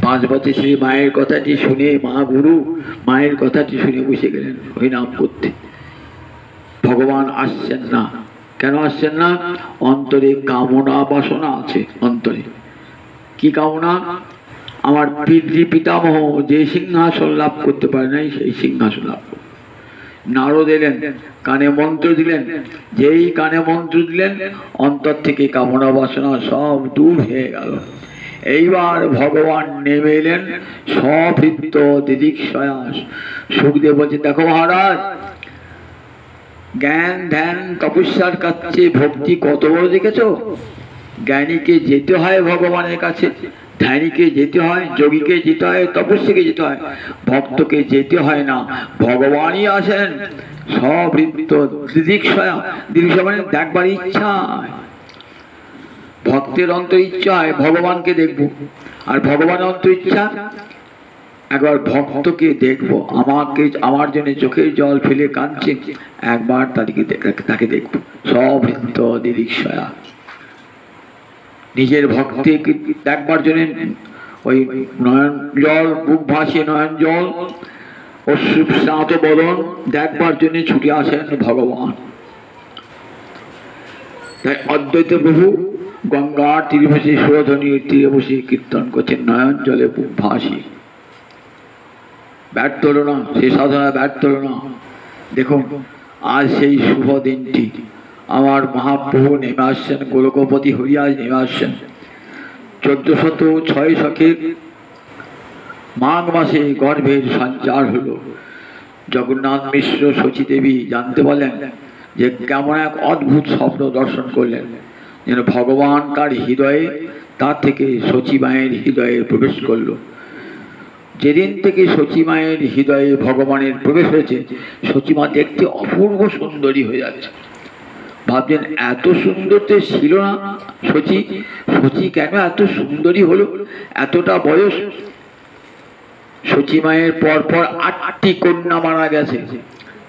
5 বছর শ্রী মায়ের কথাটি শুনে মা গুরু মায়ের কথাটি শুনে বসে গেলেন হরিনাম করতে। ভগবান আসছেন না, কেন আসছেন না? অন্তরে কামনা বাসনা আছে। অন্তরে কি কামনা? আমার পিতৃ পিতামহ যে সিংহাসন লাভ করতে পারে নাই সেই সিংহাসন লাভ করবে। নারদ এলেন, কানে মন্ত্র দিলেন, যেই কানে মন্ত্র দিলেন অন্তর থেকে কামনা বাসনা সব দূর হয়ে গেল। এইবার ভগবান নেমে এলেন সভৃত্য দিদিক্ষয়াস। সুখদেব বলছে দেখো মহারাজ, জ্ঞান ধ্যান তপস্যার কাছে ভক্তি কত বড় দেখেছো? জ্ঞানীকে যেতে হয় ভগবানের কাছে, ধ্যানীকে যেতে হয়, যোগীকে যেতে হয়, তপস্বীকে যেতে হয়, ভক্তকে যেতে হয় না, ভগবানই আসেন সবৃত্ত দিদিক্ষয়া। দিদিক্ষয়া মানে দেখবার ইচ্ছা। ভক্তের অন্তর ইচ্ছা হয় ভগবানকে দেখবো, আর ভগবানের অন্তর ইচ্ছা একবার ভক্তকে দেখবো, আমাকে আমার জন্য চোখের জল ফেলে কাঁদছে, একবার তাকে দেখবো। সবৃত্ত দিদিক্ষয়া। নিজের ভক্তকে দেখবার জন্য ওই নয়ন জল বুক ভাসিয়ে নয়ন জল অশ্রুস্নাত বদন দেখবার জন্য ছুটে আসেন ভগবান। তাই অদ্বৈত প্রভু গঙ্গার তীরে বসে সুরধ্বনির তীরে বসে কীর্তন করছেন নয়ন জলে বুক ভাসিয়ে। ব্যর্থ হলো না, সে সাধনা ব্যর্থ হলো না। দেখুন আজ সেই শুভ দিনটি, আমার মহাপ্রভু নেমে আসছেন, গোলকপতি হরি আজ নেমে আসছেন। 1406 শকের মাঘ মাসে গর্ভের সঞ্চার হলো। জগন্নাথ মিশ্র শচী দেবী জানতে বলেন যে কেমন এক অদ্ভুত স্বপ্ন দর্শন করলেন, যেন ভগবান তার হৃদয়ে, তার থেকে শচী মায়ের হৃদয়ে প্রবেশ করলো। যেদিন থেকে শচী মায়ের হৃদয়ে ভগবানের প্রবেশ হয়েছে, শচী মা দেখতে অপূর্ব সুন্দরী হয়ে যাচ্ছে। ভাবছেন এত সুন্দর তো ছিল না শচী, শচী কেন এত সুন্দরী হলো? এতটা বয়স। শচী মায়ের পরপর 8টি কন্যা মারা গেছে,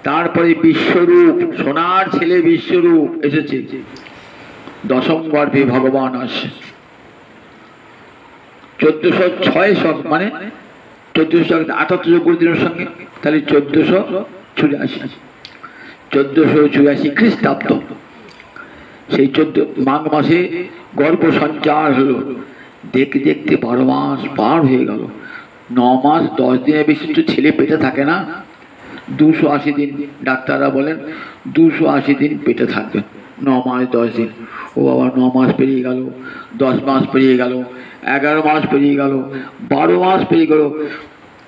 তারপরে বিশ্বরূপ, সোনার ছেলে বিশ্বরূপ এসেছে। 10ম গর্ভে ভগবান আসে। 1406 শক মানে 1478 দিনের সঙ্গে তাহলে 1484 খ্রিস্টাব্দ। সেই 14 মাঘ মাসে গর্ভ সঞ্চার হলো। দেখতে দেখতে 12 মাস পার হয়ে গেল। 9 মাস 10 দিনের বেশি তো ছেলে পেটে থাকে না। 280 দিন ডাক্তাররা বলেন 280 দিন পেটে থাকবে। 9 মাস 10 দিন। ও বাবা, 9 মাস পেরিয়ে গেল, 10 মাস পেরিয়ে গেল, 11 মাস পেরিয়ে গেল, 12 মাস পেরিয়ে গেল।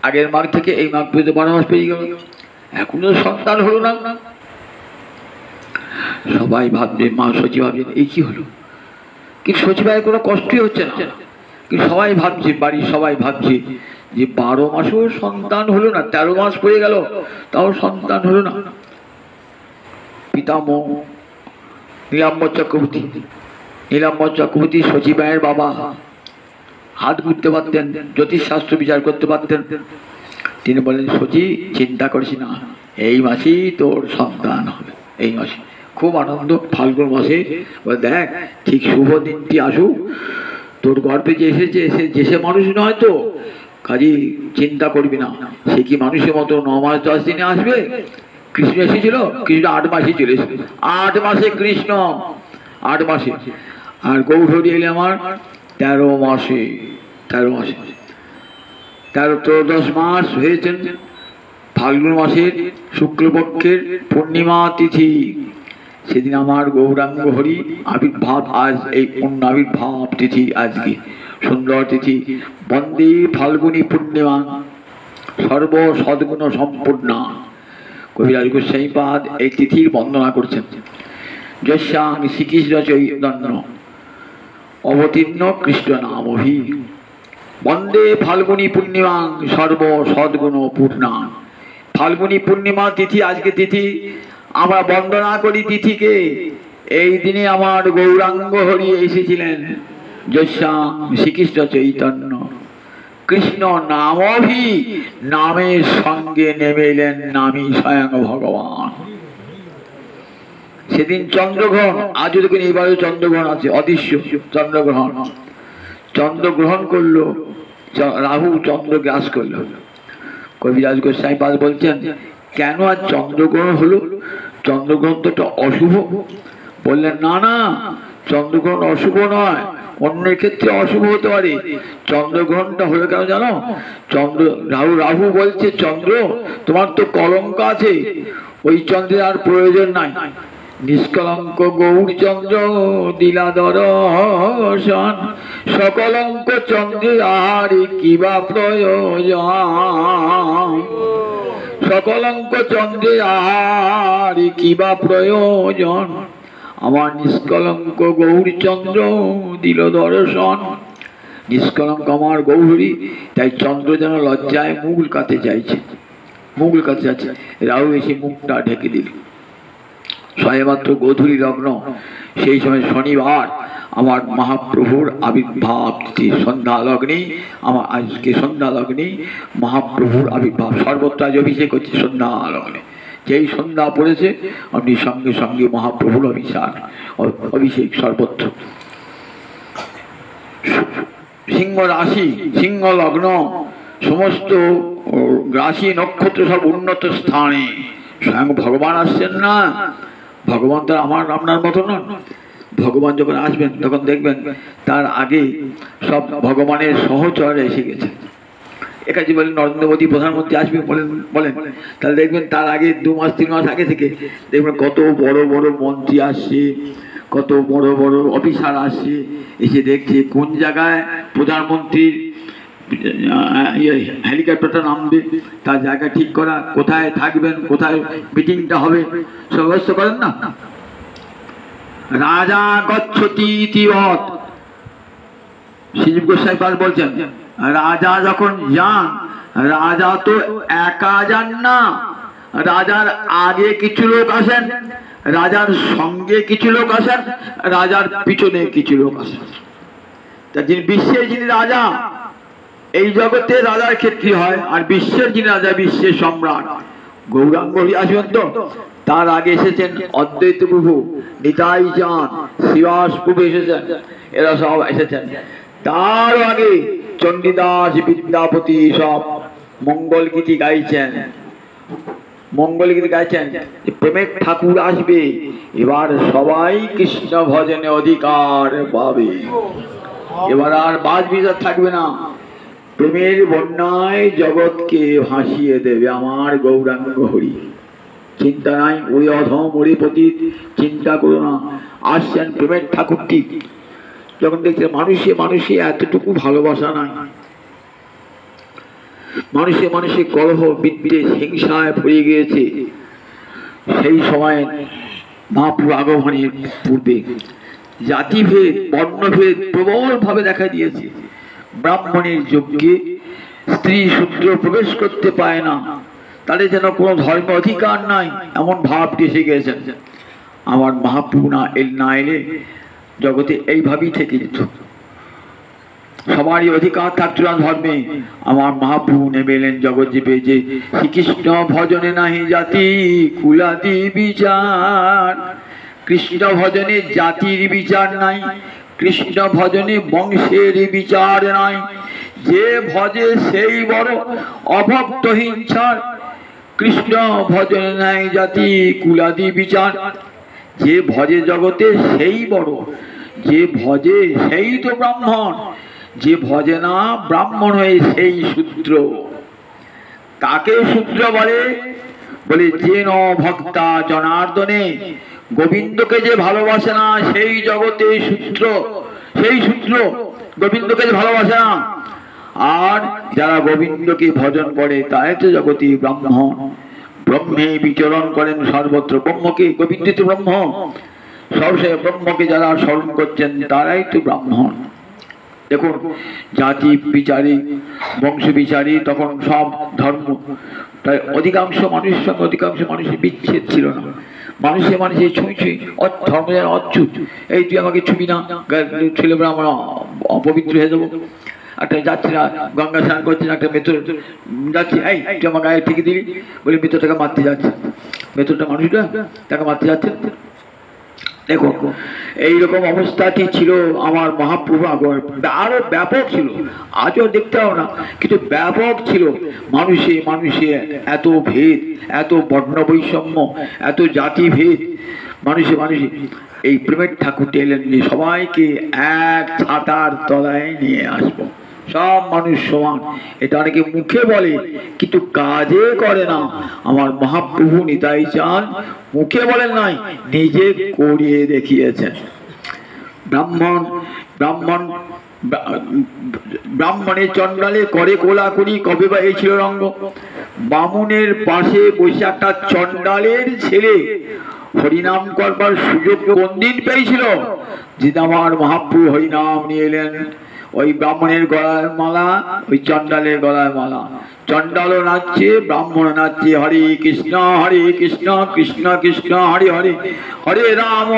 আগের মাঘ থেকে এই মাঘ পর্যন্ত 12 মাস পেরিয়ে গেল, এখনো সন্তান হলো না। সবাই ভাবছে, মা শচী ভাবছেন এই কি হলো, কিন্তু শচী ভাইয়ের কোনো কষ্টই হচ্ছে না। কিন্তু সবাই ভাবছে, বাড়ির সবাই ভাবছে যে 12 মাসেও সন্তান হলো না, 13 মাস পড়ে গেল তাও সন্তান হলো না। পিতামহ নীলাম্বর চক্রবর্তী, নীলাম্বর চক্রবর্তী সচিবায়ের বাবা, হাত ঘুরতে পারতেন, জ্যোতিষশাস্ত্র বিচার করতে পারতেন। তিনি বলেন, সচি চিন্তা করিস না, এই মাসেই তোর সন্তান হবে, এই মাসে। খুব আনন্দ। ফাল্গুন মাসে দেখ ঠিক শুভ দিনটি আসুক, তোর গর্ভে যে এসেছে সে মানুষ নয় তো, কাজে চিন্তা করবি না। সে কি মানুষের মতো 9 মাস 10 দিনে আসবে? কৃষ্ণ এসেছিল, কৃষ্ণ 8 মাসে চলে এসেছিল, 8 মাসে কৃষ্ণ, 8 মাসে। আর গৌরহরি এলে আমার 13 মাসে, 13 মাসে, 13-14 মাস হয়েছেন। ফাল্গুন মাসের শুক্লপক্ষের পূর্ণিমা তিথি, সেদিন আমার গৌরাঙ্গ হরি আবির্ভাব। আজ এই পূর্ণাবির্ভাব তিথি, আজকে সুন্দর তিথি। বন্দে ফাল্গুনী পূর্ণিমা সর্ব সদ্গুণ সম্পূর্ণা। কবিরাজ গোস্বামীপাদ এই তিথির বন্দনা করছেন। যস্যাং শ্রীকৃষ্ণ চৈতন্য অবতীর্ণ কৃষ্ণ নামভি, বন্দে ফাল্গুনী পূর্ণিমা সর্ব সদ্গুণ পূর্ণা। ফাল্গুনী পূর্ণিমা তিথি, আজকে তিথি আমরা বন্দনা করি তিথিকে। এই দিনে আমার গৌরাঙ্গ হরি এসেছিলেন। যস্যাং শ্রীকৃষ্ণ চৈতন্য কৃষ্ণ নামভি, নামের সঙ্গে নেমে এলেন নামই স্বয়ং ভগবান। সেদিন চন্দ্রগ্রহণ, আজও দেখুন এবারে চন্দ্রগ্রহণ আছে, অদৃশ্য চন্দ্রগ্রহণ। চন্দ্রগ্রহণ করলো, রাহু চন্দ্র গ্রাস করলো। কবিরাজ গোস্বামীপাদ বলছেন, কেন আজ চন্দ্রগ্রহণ হলো? চন্দ্রগ্রহণ তো একটা অশুভ। বললেন, না না, চন্দ্রগ্রহণ অশুভ নয়, অন্যের ক্ষেত্রে অশুভ হতে পারে। চন্দ্রগ্রহণটা হলো কেন জানো? রাহু বলছে, চন্দ্র তোমার তো কলঙ্ক আছে, ওই চন্দ্রের আর প্রয়োজন নাই। নিষ্কলঙ্ক গৌরচন্দ্র দিলা দর্শন, সকলঙ্ক চন্দ্রের আর কিবা প্রয়োজন, সকলঙ্ক চন্দ্রের আর কিবা প্রয়োজন। আমার নিষ্কলঙ্ক গৌরচন্দ্র দিল দর্শন। নিষ্কলঙ্ক আমার গৌরী, তাই চন্দ্র যেন লজ্জায় মুখ লুকাতে চাইছে, মুখ লুকাতে যাচ্ছে। রাহু এসে মুখটা ঢেকে দিল। সবেমাত্র গোধূলি লগ্ন, সেই সময় শনিবার আমার মহাপ্রভুর আবির্ভাব তিথি। সন্ধ্যা লগ্নে আমার, আজকে সন্ধ্যা লগ্নে মহাপ্রভুর আবির্ভাব। সর্বত্র আজ অভিষেক হচ্ছে সন্ধ্যা লগ্নে। যেই সন্ধ্যা পড়েছে আপনি সঙ্গে সঙ্গে মহাপ্রভুর অভিষেক সর্বত্র। সিংহ রাশি, সিংহ লগ্ন, সমস্ত রাশি নক্ষত্র সব উন্নত স্থানে। স্বয়ং ভগবান আসছেন না? ভগবান তো আমার আপনার মতো নন। ভগবান যখন আসবেন তখন দেখবেন তার আগে সব ভগবানের সহচর এসে গেছে। একাজি বলেন নরেন্দ্র মোদী প্রধানমন্ত্রী আসবে বলেন, তাহলে দেখবেন তার আগে 2 মাস 3 মাস আগে থেকে দেখবেন কত বড় বড় মন্ত্রী আসছে, কত বড় বড় অফিসার আসছে, এসে দেখছে কোন জায়গায় প্রধানমন্ত্রীর হেলিকপ্টারটা নামবে, তার জায়গা ঠিক করা, কোথায় থাকবেন, কোথায় মিটিংটা হবে, সব ব্যবস্থা করেন না। রাজা গচ্ছতি তিবৎ, শ্রীজীব গোস্বামীপাদ বলছেন, রাজা যখন যান, রাজা তো একা যান না, রাজার আগে কিছু লোক আসেন, রাজার সঙ্গে কিছু লোক আসেন, রাজার পিছনে কিছু লোক আসেন। তা যিনি বিশ্বের যিনি রাজা, এই জগতে রাজার ক্ষেত্রে হয়, আর বিশ্বের যিনি রাজা, বিশ্বের সম্রাট গৌরাঙ্গ হরি আসবেন। তো তার আগে এসেছেন অদ্বৈত প্রভু, নিতাই চাঁদ, শ্রীবাস প্রভু এসেছেন, এরা সব এসেছেন। তার আগে চণ্ডীদাস, বিদ্যাপতি সব মঙ্গল গীতি গাইছেন, মঙ্গল গীতি গাইছেন। প্রেমের ঠাকুর আসবে, এবার সবাই কৃষ্ণ ভজনে অধিকার পাবে, এবার আর বাজ বিচার থাকবে না। প্রেমের বন্যায় জগৎকে ভাসিয়ে দেবে আমার গৌরাঙ্গ হরি। চিন্তা নাই, ওরে অধম, ওরে পতিত, চিন্তা করো না। আসছেন প্রেমের ঠাকুরটি। যখন দেখছে মানুষে এতটুকু ভালোবাসা নাই, মানুষে কলহ, বিদ্বেষ, হিংসায় ভরে গিয়েছে, সেই সময় মহাপ্রভু আগমনের পূর্বে জাতিভেদ, বর্ণভেদ প্রবল ভাবে দেখা দিয়েছে। ব্রাহ্মণের যজ্ঞে স্ত্রী শূদ্র প্রবেশ করতে পায় না, তাদের যেন কোনো ধর্ম অধিকার নাই, এমন ভাবটি এসে গেছেন। আমার মহাপ্রভু না এলে জগতে এইভাবেই থেকে যেত, সবারই অধিকার থাকতো না ধর্মে। আমার মহাপ্রভু নেমে এলেন জগৎ জীবে যে শ্রীকৃষ্ণ ভজনে নাহি জাতি কুলাদি বিচার। কৃষ্ণ ভজনে জাতির বিচার নাই, কৃষ্ণ ভজনে বংশের বিচার নাই। যে ভজে সেই বড় অভক্ত হিংসার, কৃষ্ণ ভজনে নাই জাতি কুলাদি বিচার। যে ভজে জগতে সেই বড়, যে ভজে সেই তো ব্রাহ্মণ, যে ভজে না ব্রাহ্মণ হয়ে সেই শূদ্র। কাকে শূদ্র বলে? বলে যে ন ভক্তা জনার্দনে, গোবিন্দকে যে ভালোবাসে না সেই জগতে শূদ্র, সেই শূদ্র গোবিন্দকে যে ভালোবাসে না। আর যারা গোবিন্দকে ভজন করে তাই তো জগতে ব্রাহ্মণ। ব্রহ্মে বিচরণ করেন সর্বত্র, ব্রহ্মকে, গোবিন্দ তো ব্রহ্ম, সবসময় ব্রহ্মকে যারা স্মরণ করছেন তারাই তো ব্রাহ্মণ। দেখুন, জাতি বিচারী, বংশ বিচারী, তখন সব ধর্ম, তাই অধিকাংশ মানুষের সঙ্গে অধিকাংশ মানুষের বিচ্ছেদ ছিল না। মানুষে মানুষে ছুঁই ছুঁই, ধর্ম যেন অচ্ছুত। এই তুই আমাকে ছুবি না, ছেলেমেয়েরা আমরা অপবিত্র হয়ে যাবো। একটা যাচ্ছে না, গঙ্গা স্নান করছে না, একটা মেথর যাচ্ছে, এই তুই আমার গায়ে থেকে দিলি বলে মেথরটাকে মারতে যাচ্ছে। মেথরটা মানুষটা তাকে মারতে যাচ্ছে। দেখো, এইরকম অবস্থাটি ছিল আমার মহাপ্রভু আগর, আরো ব্যাপক ছিল, আজও দেখতে হবে না, কিন্তু ব্যাপক ছিল। মানুষে মানুষে এত ভেদ, এত বর্ণ বৈষম্য, এত জাতি ভেদ, মানুষে মানুষে। এই প্রেমের ঠাকুরটি এলেন যে সবাইকে এক ছাতার তলায় নিয়ে আসবো, সব মানুষ সমান। এটা অনেকে মুখে বলে কিন্তু কাজে করে না। আমার মহাপ্রভু নিতাই চাঁদ মুখে বলেন নাই, নিজে করিয়ে দেখিয়েছেন। ব্রাহ্মণ ব্রাহ্মণ ব্রাহ্মণের চণ্ডালে করে কোলাকুলি, কবে বা এই ছিল রঙ্গ। বামুনের পাশে বসে একটা চণ্ডালের ছেলে হরিনাম করবার সুযোগ কোন দিন পেয়েছিল? যেটা আমার মহাপ্রভু হরিনাম নিয়ে এলেন। ওই ব্রাহ্মণের গলায় মালা, ওই চণ্ডালের গলায় মালা। চণ্ডালও নাচছে, ব্রাহ্মণ নাচছে। হরে কৃষ্ণ কৃষ্ণ কৃষ্ণ হরে হরে, হরে রাম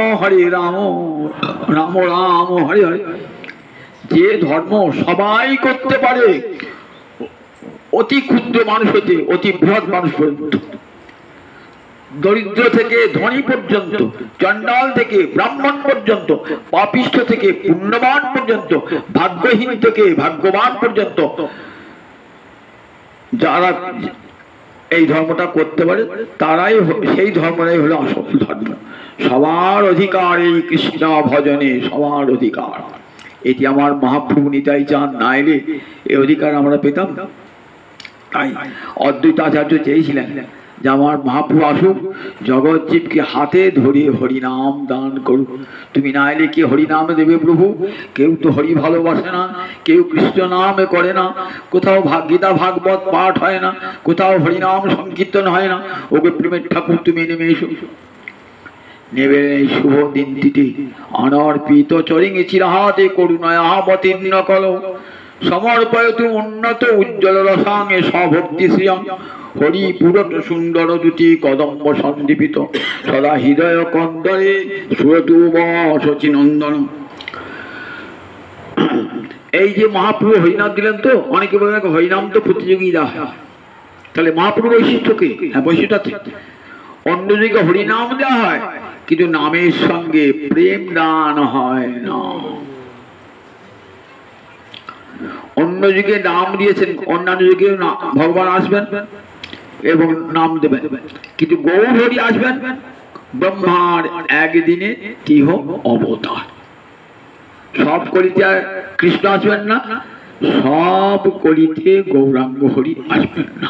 রাম রাম হরে হরে। যে ধর্ম সবাই করতে পারে, অতি ক্ষুদ্র মানুষ হতে অতি বৃহৎ মানুষ পর্যন্ত, দরিদ্র থেকে ধনী পর্যন্ত, চণ্ডাল থেকে ব্রাহ্মণ পর্যন্ত, পাপিষ্ঠ থেকে পুণ্যবান পর্যন্ত, ভাগ্যহীন থেকে ভাগ্যবান পর্যন্ত, যারা এই ধর্মটা করতে পারে তারাই, সেই ধর্মটাই হলো আসল ধর্ম। সবার অধিকার এই কৃষ্ণ ভজনে, সবার অধিকার। এটি আমার মহাপ্রভু নিতাই চাঁদ না এলে এই অধিকার আমরা পেতাম। তাই অদ্বৈত আচার্য চেয়েছিলেন যে আমার মহাপ্রভু আসুক, জগৎ জীবকে হাতে ধরিয়ে হরিনাম দান করুক। তুমি না এলে কে হরিনাম দেবে প্রভু? কেউ তো হরি ভালোবাসে না, কেউ কৃষ্ণ নাম করে না, কোথাও গীতা ভাগবত পাঠ হয় না, কোথাও হরিনাম সংকীর্তন হয় না। ওকে প্রেমের ঠাকুর তুমি নেমে এসো। নেবে এই শুভ দিনটিতে অনর্পিত চরিঙে চিরাহাতে করুণায় অবতীর্ণ কল, সমর্পয়তু উন্নত উজ্জ্বল রসাঙ্গে সভক্তি শ্রিয়ং। হরি পুরট সুন্দর দুটি কদম্ব সন্দীপিত, সদা হৃদয় কন্দরে সুরতু শচীনন্দন। এই যে মহাপ্রভু হরিনাম দিলেন, তো অনেকে বলে হরিনাম তো প্রতিযোগিতা হয়, তাহলে মহাপ্রভু বৈশিষ্ট্য কি? হ্যাঁ, বৈশিষ্ট্য আছে। অন্য যুগে হরিনাম দেওয়া হয় কিন্তু নামের সঙ্গে প্রেম দান হয় না। অন্য যুগে নাম দিয়েছেন, অন্যান্য যুগে ভগবান আসবেন এবং নাম দেবেন, কিন্তু গৌর হরি আসবেন ব্রহ্মার একদিনে তিহ অবতার। সব কলিতে কৃষ্ণ আসবেন না, সব কলিতে গৌরাঙ্গ হরি আসবেন না।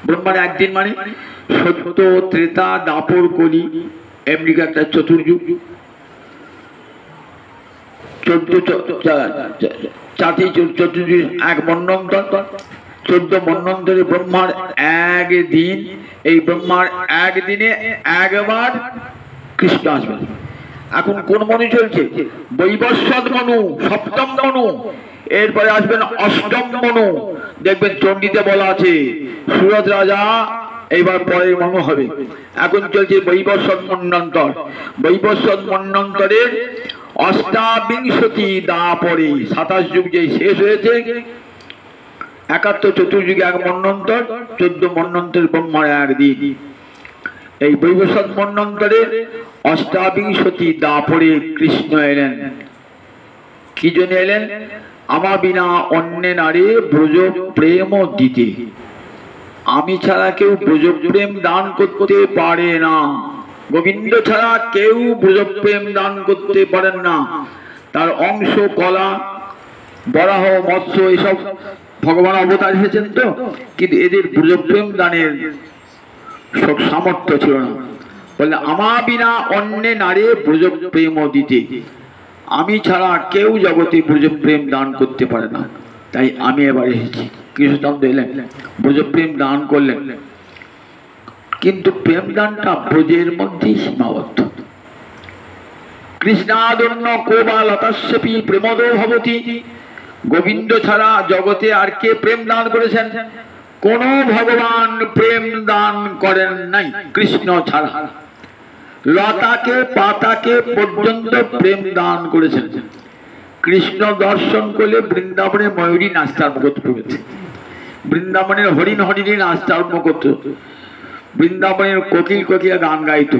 ব্রহ্মার একদিন মানে সত্য, ত্রেতা, দাপর, কলি, আমেরিকা একটা চতুর্যুগ, 14 এক মন্বন্তর, 14 মন্বন্তরে ব্রহ্মার একদিন। এই ব্রহ্মার একদিনে একবার কৃষ্ণ আসবেন। এখন কোন মনু চলছে? বৈবস্বত মনু, সপ্তম মনু। এরপরে আসবেন অষ্টম মনু। দেখবেন চণ্ডীতে বলা আছে সুরত রাজা এইবার পরের মনু হবে। এখন চলছে বৈবস্বত মন্বন্তর। বৈবস্বত মন্বন্তরের অষ্টাবিংশতি দা পরে 27 যুগ যে শেষ হয়েছে, 71 চতুর্যুগে এক মন্বন্তর, 14 মন্বন্তর ব্রহ্মার একদিন। এই বৈবস্বত মন্বন্তরের অষ্টাবিংশতি দা পরে কৃষ্ণ এলেন। কি জন্য এলেন? আমা বিনা অন্য নারী ব্রজ প্রেম দিতে। আমি ছাড়া কেউ ব্রজ প্রেম দান করতে পারে না। গোবিন্দ ছাড়া কেউ ব্রজ প্রেম দান করতে পারেন না। তার অংশ কলা, বরাহ, মৎস্য এসব ভগবান অবতার এসেছেন তো, কিন্তু এদের ব্রজ প্রেম দানের সব সামর্থ্য ছিল না। বলে আমা বিনা অন্য নারী ব্রজ প্রেম দিতে। আমি ছাড়া কেউ জগতে ব্রজ প্রেম দান করতে পারে না, তাই আমি এবার এসেছি। কৃষ্ণচন্দ্র এলেন, ব্রজ প্রেম দান করলেন, কিন্তু প্রেম দানটা ব্রজের মধ্যেই সীমাবদ্ধ। কৃষ্ণাদন্য কোবা লতাস্যপি প্রেমদো ভবতি। গোবিন্দ ছাড়া জগতে আর কে প্রেম দান করেছেন? কোন ভগবান প্রেম দান করেন নাই কৃষ্ণ ছাড়া। লতাকে পাতাকে পর্যন্ত প্রেম দান করেছেন। কৃষ্ণ দর্শন করলে বৃন্দাবনে ময়ূরী নাচতে আরম্ভ করতে পেরেছে, বৃন্দাবনের হরিণ হরিণী নাচতে আরম্ভ করত, বৃন্দাবনের কোকিল কোকিলা গান গাইত,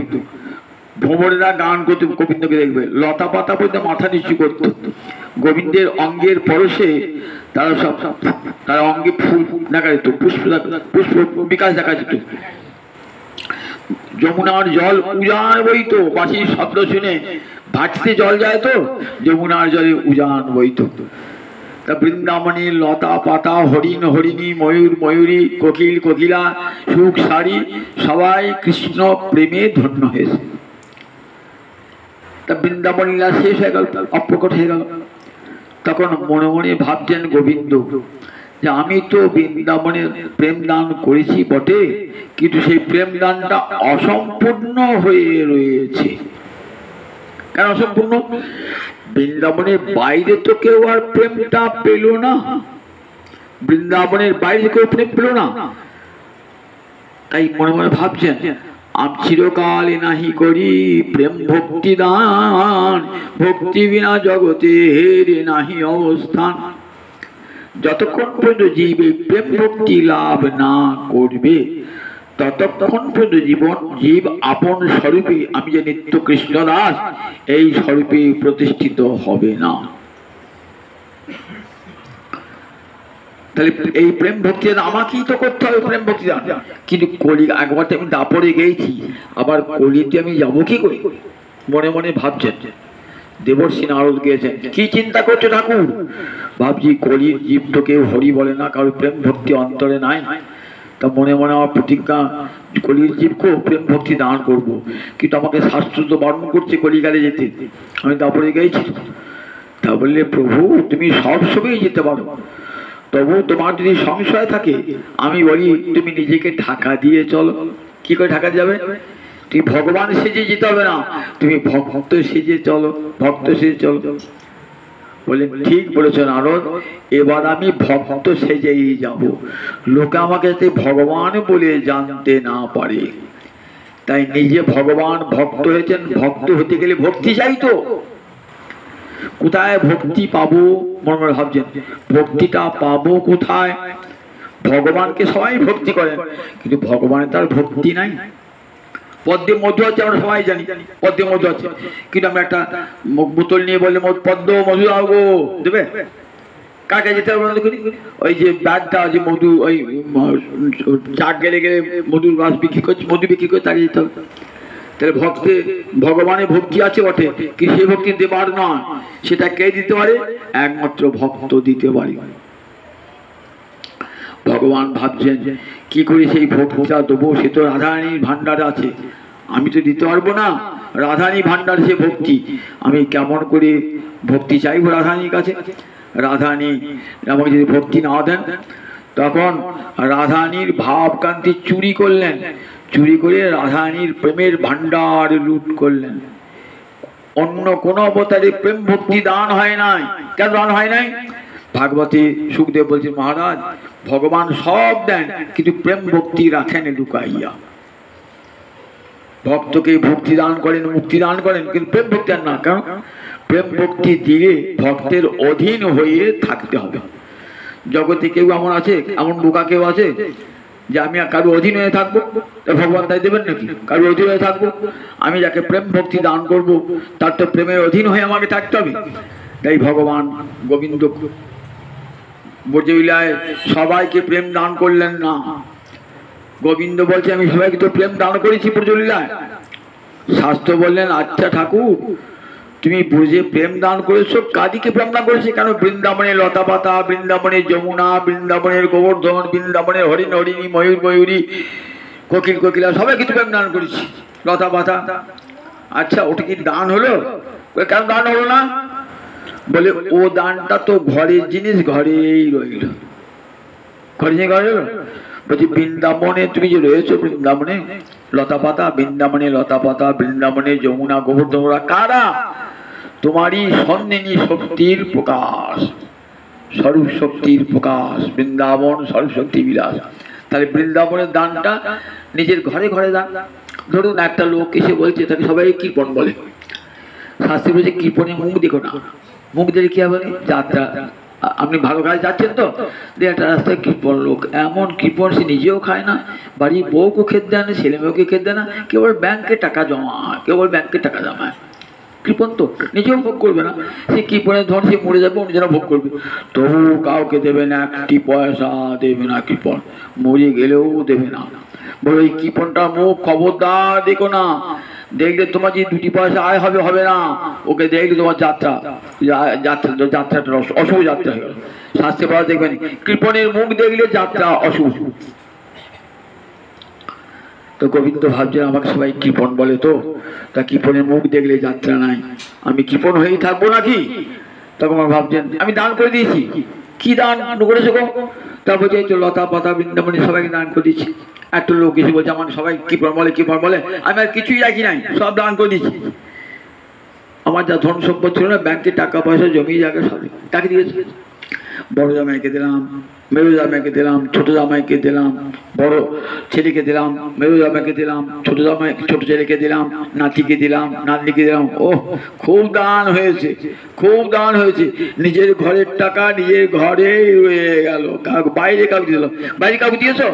ভ্রমরেরা গান করতে গোবিন্দকে দেখবে, লতা পাতা পর্যন্ত মাথা নিচু করত। গোবিন্দের অঙ্গের পরশে তারা সব তারা অঙ্গে ফুল দেখা যেত, পুষ্প পুষ্প বিকাশ দেখা যেত। যমুনার জল উজান বইতো, বাঁশির শব্দ শুনে ভাটতে জল যায় তো, যমুনার জলে উজান বইতো। তা বৃন্দাবনের লতা পাতা, হরিণ হরিণী, ময়ূর ময়ূরী, কোকিল কোকিলা, সুখ শাড়ি সবাই কৃষ্ণ প্রেমে ধন্য হয়েছে। তা বৃন্দাবন লীলা শেষ হয়ে গেল, অপ্রকট হয়ে গেল। তখন মনে মনে ভাবছেন গোবিন্দ যে আমি তো বৃন্দাবনের প্রেম দান করেছি বটে, কিন্তু সেই প্রেম দানটা অসম্পূর্ণ হয়ে রয়েছে। কেন অসম্পূর্ণ? বৃন্দাবনের বাইরে তো কেউ আর প্রেমটা পেল না, বৃন্দাবনের বাইরে কেউ প্রেম পেল না। তাই মনে মনে ভাবছেন আমি চিরকাল নাহি করি প্রেম ভক্তি দান, ভক্তি বিনা জগতে হেরে নাহি অবস্থান। যতক্ষণ পর্যন্ত জীবে প্রেম ভক্তি লাভ না করবে, ততক্ষণ পর্যন্ত জীব আপন স্বরূপে আমি যে নিত্য কৃষ্ণ দাস এই স্বরূপে প্রতিষ্ঠিত হবে না। তাহলে এই প্রেম ভক্তি আমাকেই তো করতে হবে, প্রেম ভক্তি দান। কিন্তু কলি একবার তো আমি দাপড়ে গেছি, আবার কলিতে আমি যাবো কি করে? মনে মনে ভাবছেন। দেবর্ষী নারদ গিয়েছেন, কি চিন্তা করছো ঠাকুর? ভাবছি কলির জীব তো কেউ হরি বলে না, কারোর প্রেম ভক্তি অন্তরে নাই। তা মনে মনে আমার প্রতিজ্ঞা, কলির জীবকেও প্রেম ভক্তি দান করব। কিন্তু আমাকে শাস্ত্র তো বারণ করছে কলিকালে যেতে, আমি দাপড়ে গেছি। তা বললে প্রভু তুমি সব সময় যেতে পারো, তবু তোমার যদি সংশয় থাকে আমি বলি তুমি নিজেকে ঢাকা দিয়ে চলো। কি করে ঢাকা যাবে? তুমি ভগবান সেজে যেতে হবে না, তুমি ভক্ত সেজে চলো, ভক্ত সেজে চলো। বলে ঠিক বলেছো নারদ, এবার আমি ভক্ত সেজেই যাব, লোকে আমাকে যাতে ভগবান বলে জানতে না পারে। তাই নিজে ভগবান ভক্ত হয়েছেন, ভক্ত হতে গেলে ভক্তি চাই তো। কোথায় ভক্তি পাবো? মনে মনে ভাবছেন ভক্তিটা পাবো কোথায়? ভগবানকে সবাই ভক্তি করেন, কিন্তু ভগবানের তার ভক্তি নাই। পদ্মে মধু আছে, আমরা সবাই জানি পদ্মে মধু আছে, কিন্তু আমরা একটা বোতল নিয়ে বললে পদ্ম মধু আগো দেবে, কাকে যেতে হবে? ওই যে ব্যাগটা আছে মধু, ওই চাক গেলে গেলে মধুর গাছ বিক্রি করছে, মধু বিক্রি করে তাকে যেতে হবে। তাহলে ভগবানের ভক্তি আছে বটে, কিন্তু সেই ভক্তি দেবার নয়, সেটা কে দিতে পারে? একমাত্র ভক্ত দিতে পারে। ভগবান ভাবছেন কি করে সেই ভক্তিটা দেবো? সে তো রাধারানীর ভান্ডার আছে, আমি তো দিতে পারবো না। রাধারানী ভান্ডার সে ভক্তি, আমি কেমন করে ভক্তি চাইবো রাধারানীর কাছে? রাধারানী আমাকে যদি ভক্তি না দেন, তখন রাধারানীর ভাবকান্তি চুরি করলেন, চুরি করে রাধারানীর প্রেমের ভান্ডার লুট করলেন। অন্য কোন অবতারে প্রেম ভক্তি দান হয় নাই। কেন দান হয় নাই? ভাগবতী সুখদেব বলছেন, মহারাজ ভগবান সব দেন কিন্তু প্রেম ভক্তি রাখেন লুকাইয়া। ভক্তকে ভক্তি দান করেন, মুক্তি দান করেন, কিন্তু প্রেম ভক্তি আর না। কারণ প্রেম ভক্তি দিয়ে ভক্তের অধীন হয়ে থাকতে হবে। জগতে কেউ এমন আছে, এমন বোকা কেউ আছে যে আমি কারো অধীন হয়ে থাকবো? ভগবান তাই দেবেন নাকি? কারো অধীন হয়ে থাকবো? আমি যাকে প্রেম ভক্তি দান করব তার তো প্রেমের অধীন হয়ে আমাকে থাকতে হবে। তাই ভগবান গোবিন্দ ব্রজলীলায় সবাইকে প্রেম দান করলেন না। গোবিন্দ বলছে আমি সবাইকে তো প্রেম দান করেছি ব্রজলীলায়। শাস্ত্র বললেন, আচ্ছা ঠাকুর তুমি বুঝে প্রেম দান করেছো, কাদিকে প্রেম দান করেছে? কেন বৃন্দাবনের লতা পাতা, বৃন্দাবনের যমুনা, বৃন্দাবনের গোবর্ধন, বৃন্দাবনের হরিণ হরিণী, ময়ূর ময়ূরী, কোকিল কোকিলা, সবাই কিছু প্রেম দান করেছি, লতা পাতা। আচ্ছা ওটা কি দান হলো? কেন দান হলো না? বলে ও দানটা তো ঘরের জিনিস, ঘরেই রইল। ঘরে ঘরে বলছি বৃন্দাবনে তুমি যে রয়েছো, বৃন্দাবনে লতা পাতা, বৃন্দাবনে লতা পাতা, বৃন্দাবনে যমুনা গোবর্ধন, কারা? তোমারই সন্দেনী শক্তির প্রকাশ, স্বরূপ শক্তির প্রকাশ। বৃন্দাবন স্বরূপ শক্তি বিলাস। তাহলে বৃন্দাবনের দানটা নিজের ঘরে ঘরে দান। ধরুন একটা লোক এসে বলছে, তাকে সবাই কৃপণ বলে। শাস্ত্রী বলছে কৃপণে মুখ দেখো না। মুখ দেখে কি হবে? যাত্রা, আপনি ভালো কাজ যাচ্ছেন তো, একটা রাস্তায় কৃপণ লোক, এমন কৃপণ সে নিজেও খায় না, বাড়ির বউকে খেতে দেয় না, ছেলে মেয়েকে খেতে দেয় না, কেবল ব্যাংকে টাকা জমায়, কেবল ব্যাংকে টাকা জমায়। কৃপণ তো নিজেও ভোগ করবে না, সে কৃপণের ধন সে মরে যাবে, অন্য যারা ভোগ করবে। তবু কাউকে দেবে না, একটি পয়সা দেবে না কৃপণ, মরে গেলেও দেবে না। বলে ওই কৃপণটা মুখ খবরদার দেখো না, দেখলে তোমার যে দুটি পয়সা আয় হবে, হবে না। ওকে দেখলে তোমার যাত্রা যাত্রাটা অশুভ যাত্রা হয়ে গেল। শাস্ত্রে পড়া দেখবেন কৃপণের মুখ দেখলে যাত্রা অশুভ। তো গোবিন্দ ভাবছেন আমাকে সবাই কৃপণ বলে, তো তা কৃপণের মুখ দেখলে যাত্রা নাই, আমি কৃপণ হয়েই থাকবো নাকি? তখন আমার ভাবছেন আমি দান করে দিয়েছি। কি দান করেছো গো? তারপর যে লতা পাতা বৃন্দাবনে সবাইকে দান করে দিচ্ছি। একটা লোক এসে বলছে আমার সবাই কৃপণ বলে, কৃপণ বলে, আমি আর কিছুই রাখি নাই, সব দান করে দিচ্ছি। আমার যা ধন সম্পদ ছিল না, ব্যাংকে টাকা পয়সা জমি জায়গা সব তাকে দিয়েছে। বড় জামাইকে দিলাম, মেরু জামাইকে দিলাম, ছোট জামাইকে দিলাম, বড় ছেলেকে দিলাম, মেরু জামাইকে দিলাম, ছোট জামাই ছোট ছেলেকে দিলাম, নাতিকে দিলাম, নাতনিকে দিলাম। ও খুব দান হয়েছে, খুব দান হয়েছে। নিজের ঘরের টাকা নিজের ঘরে রয়ে গেল, বাইরে কাউকে দিল। বাইরে কাউকে দিয়েছো?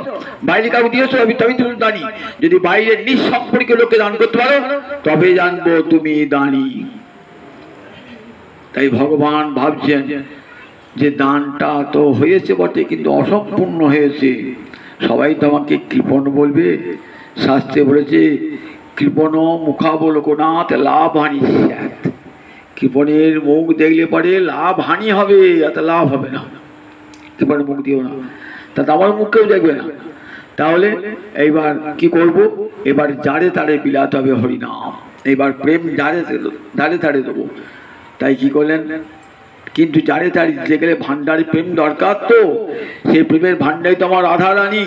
বাইরে কাউকে দিয়েছো? আমি তবে তুমি দানি। যদি বাইরে নিঃসম্পর্কীয় লোককে দান করতে পারো তবে জানবো তুমি দানি। তাই ভগবান ভাবছেন যে দানটা তো হয়েছে বটে, কিন্তু অসম্পূর্ণ হয়েছে। সবাই তোমাকে কৃপণ বলবে। শাস্ত্রে বলেছে কৃপণ মুখাবলোকনাথ লাভ হানি স্যাত। কৃপণের মুখ দেখলে পরে লাভ হানি হবে, এত লাভ হবে না। কৃপণের মুখ দিও না, তাতে আমার মুখ কেউ দেখবে না। তাহলে এইবার কি করব? এবার যারে তারে বিলাতে হবে হরিনাম। এইবার প্রেম যারে তারে দেবো। তাই কি করলেন? কিন্তু যারে তারে দিতে গেলে ভান্ডারে প্রেম দরকার, তো সেই প্রেমের ভান্ডারে তো আমার রাধা রানী।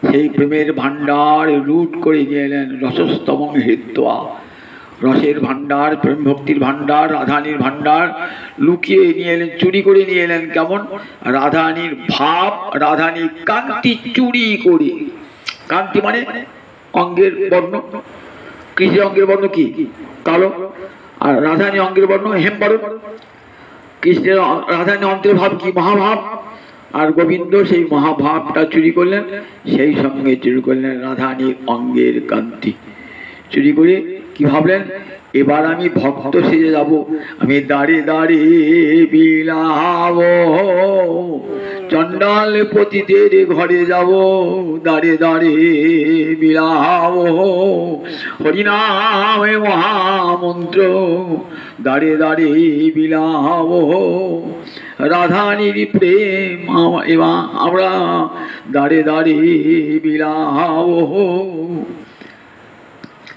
সেই প্রেমের ভান্ডার লুট করে নিয়ে এলেন রসস্তম হৃদয়া। রসের ভান্ডার, প্রেম ভক্তির ভান্ডার, রাধারানীর ভান্ডার লুকিয়ে নিয়ে এলেন, চুরি করে নিয়ে এলেন। কেমন? রাধারানীর ভাব, রাধারানীর কান্তি চুরি করে। কান্তি মানে অঙ্গের বর্ণ। কৃষ্ণের অঙ্গের বর্ণ কি? কালো। আর রাধারানী অঙ্গের বর্ণ হেমবরণ। কৃষ্ণের রাধারানী অন্তরের ভাব কি? মহাভাব। আর গোবিন্দ সেই মহাভাবটা চুরি করলেন, সেই সঙ্গে চুরি করলেন রাধারানীর অঙ্গের কান্তি। চুরি করে কি ভাবলেন? এবার আমি ভক্ত সেজে যাব, আমি দাঁড়ে দাঁড়ে বিলাব, চণ্ডাল পতিদের ঘরে যাব, দাঁড়ে দাঁড়ে বিলাব, হরিনামে মহামন্ত্র দাঁড়ে দাঁড়ে বিলাব, রাধারানীর প্রেম এবার আমরা দাঁড়ে দাঁড়ে বিলাব।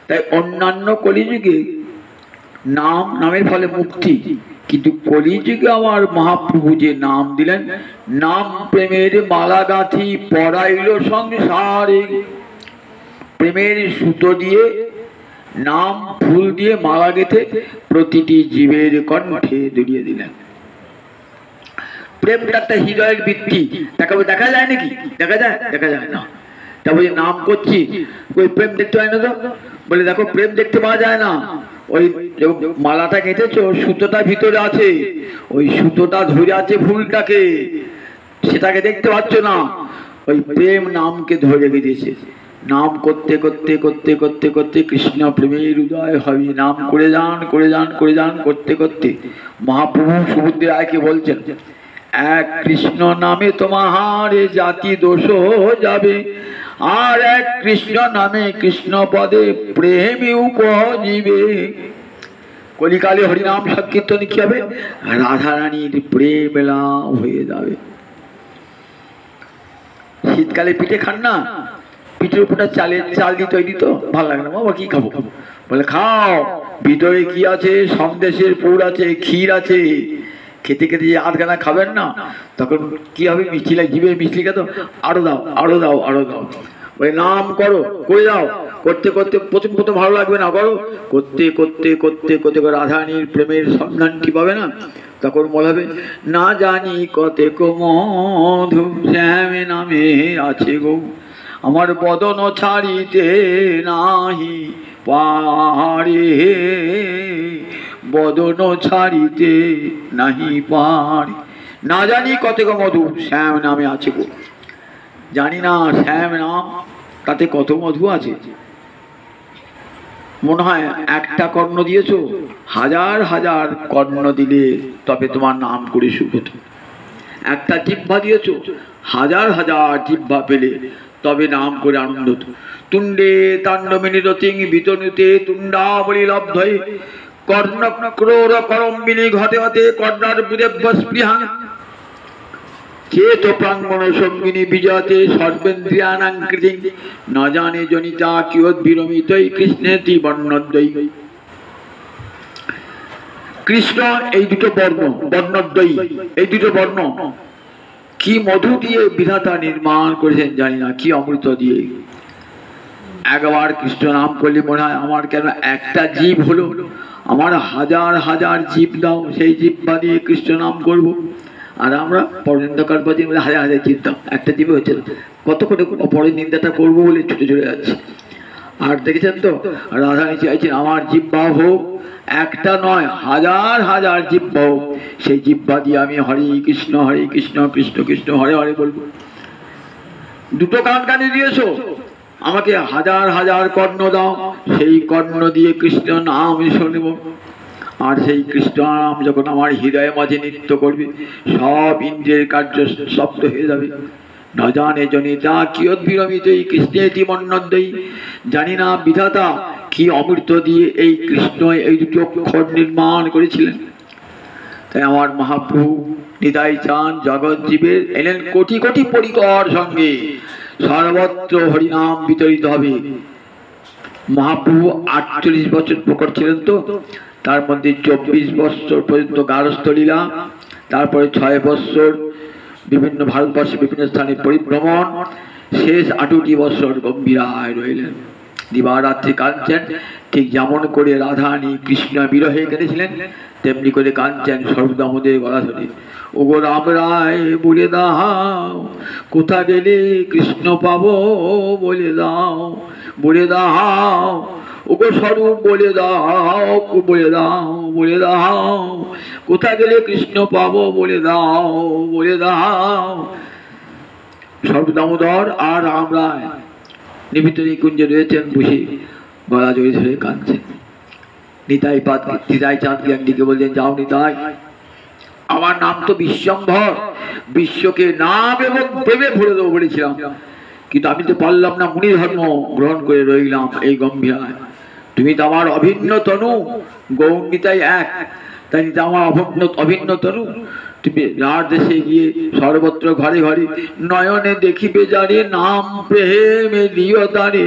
তাই অন্যান্য কলিযুগে নামের ফলে মুক্তি, কিন্তু কলিযুগে আমার মহাপ্রভু যে নাম দিলেন, নাম প্রেমের মালা গাঁথি পড়াইল সংসারে। প্রেমের সুতো দিয়ে, নাম ফুল দিয়ে মালা গেঁথে প্রতিটি জীবের কণ্ঠে জড়িয়ে দিলেন। প্রেমটা একটা হৃদয়ের বৃত্তি, তাকে দেখা যায় নাকি? দেখা যায়? দেখা যায় না। তা বলি নাম করছি, ওই প্রেম দেখতে হয় না তো? বলে দেখো প্রেম দেখতে পাওয়া যায় না, ওই মালাটা গেঁথেছো সুতোটা ভিতরে আছে, ওই সুতোটা ধরে আছে ফুলটাকে, সেটাকে দেখতে পাচ্ছ না। ওই প্রেম নামকে ধরে গেঁথেছে। নাম করতে করতে করতে করতে করতে কৃষ্ণ প্রেমের হৃদয় হবে। নাম করে যান করে যান করে যান করতে করতে মহাপ্রভু সুবুদ্ধ রায়কে বলছেন, এক কৃষ্ণ নামে তোমার জাতি দোষ যাবে, আর এক কৃষ্ণ নামে কৃষ্ণ পদে প্রেমে উপজীবে। কলিকালে হরিনাম সংকীর্তনে কি হবে? রাধারানীর প্রেম লাভ হয়ে যাবে। শীতকালে পিঠে খান না, পিঠের উপরটা চাল দিয়ে তৈরি, তো ভালো লাগে না, বাবা কি খাবো? বলে খাও, ভিতরে কি আছে? সন্দেশের পুর আছে, ক্ষীর আছে। খেতে খেতে যে আধখানা খাবেন না, তখন কি হবে? মিষ্টি লাগে, জিভে মিষ্টি খেতো, আরো দাও আরো দাও আরো দাও। ওই নাম করো, করে যাও, করতে করতে প্রথম প্রথম ভালো লাগবে না, করো, করতে করতে করতে করতে রাধারানীর প্রেমের সন্ধানটি পাবে না, তখন মনে হবে না জানি কতেক মধু শ্যাম নামে আছে গো, আমার বদন ছাড়িতে নাহি পারে, বদন ছাড়িতে নাহি পারে। না জানি কতেক মধু শ্যাম নামে আছে গো, জানি না শ্যাম নাম তাতে কত মধু আছে। মনে হয় একটা কর্ণ দিয়েছো, হাজার হাজার কর্ণ দিলে তবে তোমার নাম করে সুখ হতো। একটা জিহ্বা দিয়েছো, হাজার হাজার জিহ্বা পেলে তবে নাম করে আনন্দ হতো। তুণ্ডে তাণ্ডবিনী রতিং বিতনুতে তুণ্ডাবলী লব্ধয়ে কর্ণ ক্রোর করম্বিনী ঘটে হতে কর্ণার বুদেভ্য স্পৃহা চেত প্রাঙ্গণ সঙ্গিনী বিজয়তে সর্বেন্দ্রিয়ানাং কৃতিং ন জানে জনিতা কিয়দ্বিরমিতৈ কৃষ্ণেতি বর্ণদ্বয়ী। কৃষ্ণ এই দুটো বর্ণ, বর্ণদ্বয়ী, এই দুটো বর্ণ কি মধু দিয়ে বিধাতা নির্মাণ করেছেন জানি না, কি অমৃত দিয়ে। একবার কৃষ্ণ নাম করলে মনে হয় আমার কেন একটা জীব হলো, আমার হাজার হাজার জীব দাও, সেই জিহ্বা দিয়ে কৃষ্ণ নাম করবো। আর আমরা পরনিন্দাকার বাদী হাজার হাজার জীব দাও, একটা জীবে হচ্ছে না, কত করে পরের নিন্দাটা করবো বলে ছুটে চলে যাচ্ছে। আর দেখেছেন তো রাধারানী চাইছেন আমার জিহ্বা হোক একটা নয়, হাজার হাজার জিহ্বা হোক, সেই জিহ্বা দিয়ে আমি হরে কৃষ্ণ কৃষ্ণ কৃষ্ণ হরে হরে বলবো। দুটো কান কানে দিয়েছো, আমাকে হাজার হাজার কর্ণ দাও, সেই কর্ণ দিয়ে কৃষ্ণ নাম শুনব। আর সেই কৃষ্ণ নাম যখন আমার হৃদয়ে মাঝে নৃত্য করবে, সব ইন্দ্রিয়ের কার্য শব্দ হয়ে যাবে। ন জানে জনিতা কিয়দ্বিরমিত কৃষ্ণেতি বর্ণদ্বয়ী। জানি না বিধাতা কি অমৃত দিয়ে এই কৃষ্ণ এই দুটি অক্ষর নির্মাণ করেছিলেন। তাই আমার মহাপ্রভু নিতাই চান জগৎ জীবের এলেন কোটি কোটি পরিকর সঙ্গে, সর্বত্র হরিনাম বিতরিত হবে। মহাপ্রভু 48 বছর প্রকট ছিলেন, তো তার মধ্যে 24 বছর পর্যন্ত গারস্থ লীলা, তারপরে 6 বছর বিভিন্ন ভারতবর্ষে বিভিন্ন স্থানে পরিভ্রমণ, শেষ 8টি বছর গম্ভীরায় রইলেন। দিবারাত্রি কাঁদছেন, ঠিক যেমন করে রাধারানী কৃষ্ণ বিরহে কেঁদেছিলেন, তেমনি করে কাঁদছেন সর্বদামোদের গলা ধরে, ওগো রাম রায় বলে দাও, কোথা গেলে কৃষ্ণ পাবো বলে দাও, বলে দাও, ওগো স্বরূপ বলে দাও, বলে দাও, বলে দাও, কোথা গেলে কৃষ্ণ পাবো বলে দাও, বলে দাও। সর্বদামোদর আর রাম রায় নিমিত্ত কুঞ্জে রয়েছেন, বসে গলা জড়িয়ে ধরে কাঁদছেন। নিতাই চাঁদকে একদিকে বলছেন, যাও নিতাই, আমার নাম তো বিশ্বম্ভর, বিশ্বকে নাম এবং প্রেমে ভরে দেবো বলেছিলাম, কিন্তু আমি তো পারলাম না, মুনি ধর্ম গ্রহণ করে রইলাম এই গম্ভীরায়। তুমি তো আমার অভিন্ন তনু, গৌর নিতাই এক, তাই তো আমার অভিন্ন তনু। তুমি রার দেশে গিয়ে সর্বত্র ঘরে ঘরে নয়নে দেখিবে যারে, নাম প্রেমে দিও তারে,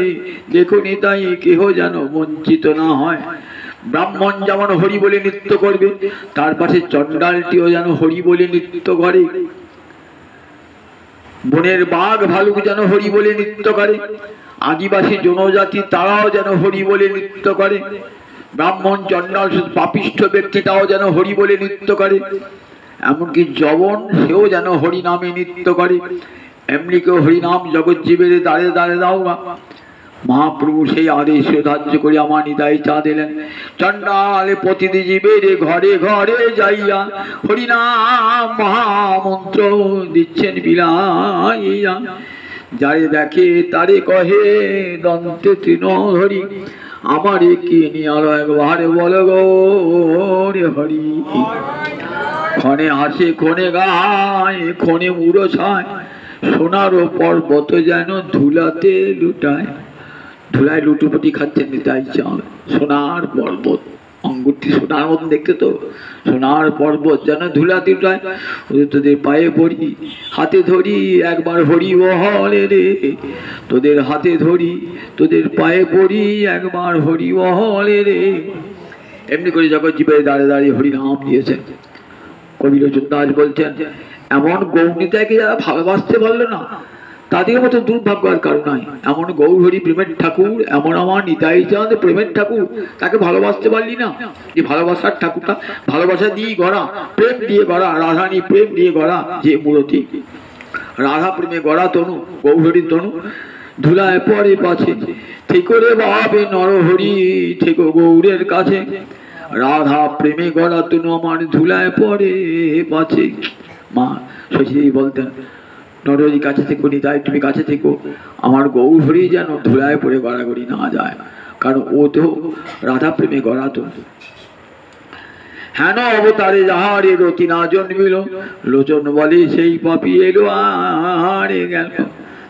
দেখো নিতাই কেহ যেন বঞ্চিত না হয়। ব্রাহ্মণ যেমন হরি বলে নৃত্য করবে, তার পাশে চণ্ডালটিও যেন হরি বলে নৃত্য করে। বনের বাঘ ভালুক যেন হরি বলে নৃত্য করে, আদিবাসী জনজাতি তারাও যেন হরি বলে নৃত্য করে, ব্রাহ্মণ চণ্ডাল পাপিষ্ঠ ব্যক্তি তাও যেন হরি বলে নৃত্য করে। এমনকি যবন সেও যেন হরিনামে নৃত্য করে। এমনি কেউ হরিনাম জগজ্জীবের দ্বারে দ্বারে দাও না। মহাপ্রভু সেই আদেশ ধার্য করে আমার নিতাই চা দিলেন। চণ্ডালে প্রতিটি জীবের ঘরে ঘরে যাইয়া হরিনাম মহামন্ত্র দিচ্ছেন বিলাইয়া। যারে দেখে তারে কহে দন্তে তৃণ হরি, আমারে কে নিয়ে আলো একবার বল গো রে হরি। ক্ষণে হাসে ক্ষণে গায় ক্ষণে মুড়ো ছায়, সোনারও পর্বত যেন ধুলাতে লুটায়। ধুলায় লুটুপুটি খাচ্ছেন নিতাই চাঁদ। সোনার পর্বত, অঙ্গুরটি সোনার মতন দেখতে তো, সোনার পর্বত যেন ধুলাতে লুটায়। তোদের পায়ে পড়ি হাতে ধরি একবার হরি বহলে রে, তোদের হাতে ধরি তোদের পায়ে পড়ি একবার হরি বহলে রে। এমনি করে জগজ্জীবের দাঁড়ে দাঁড়িয়ে হরিনাম দিয়েছেন। কবি রচনদাস বলছেন, এমন গৌরনীতাকে যারা ভালোবাসতে পারলো না তাদের মতো দুর্ভাগ্য আর কারো নাই। এমন গৌরহরি প্রেমের ঠাকুর, এমন আমার নিতাই চাঁদ প্রেমের ঠাকুর, তাকে ভালোবাসতে পারলি না? যে ভালোবাসার ঠাকুরটা, ভালোবাসা দিয়ে গড়া, প্রেম দিয়ে গড়া, রাধানী প্রেম দিয়ে গড়া যে মূরতি, রাধা প্রেমে গড়া তনু, গৌরহরির তনু ধুলায় পরে পাছে। থেকে রে বাবে নরহরি, থেকে গৌরের কাছে, রাধা প্রেমে গড়া তনু আমার ধুলায় পরে পাছে। মা শশী বলতেন, নরহরি কাছে থেকো, নিতাই তুমি কাছে থেকো, আমার গৌরহরি যেন ধুলায় পড়ে গড়াগড়ি না যায়, কারণ ও তো রাধা প্রেমে গড়া তো। হেন অবতারে যাহারে রতি না জন্মিল, লোচন বলে সেই পাপি এলো আরে গেল,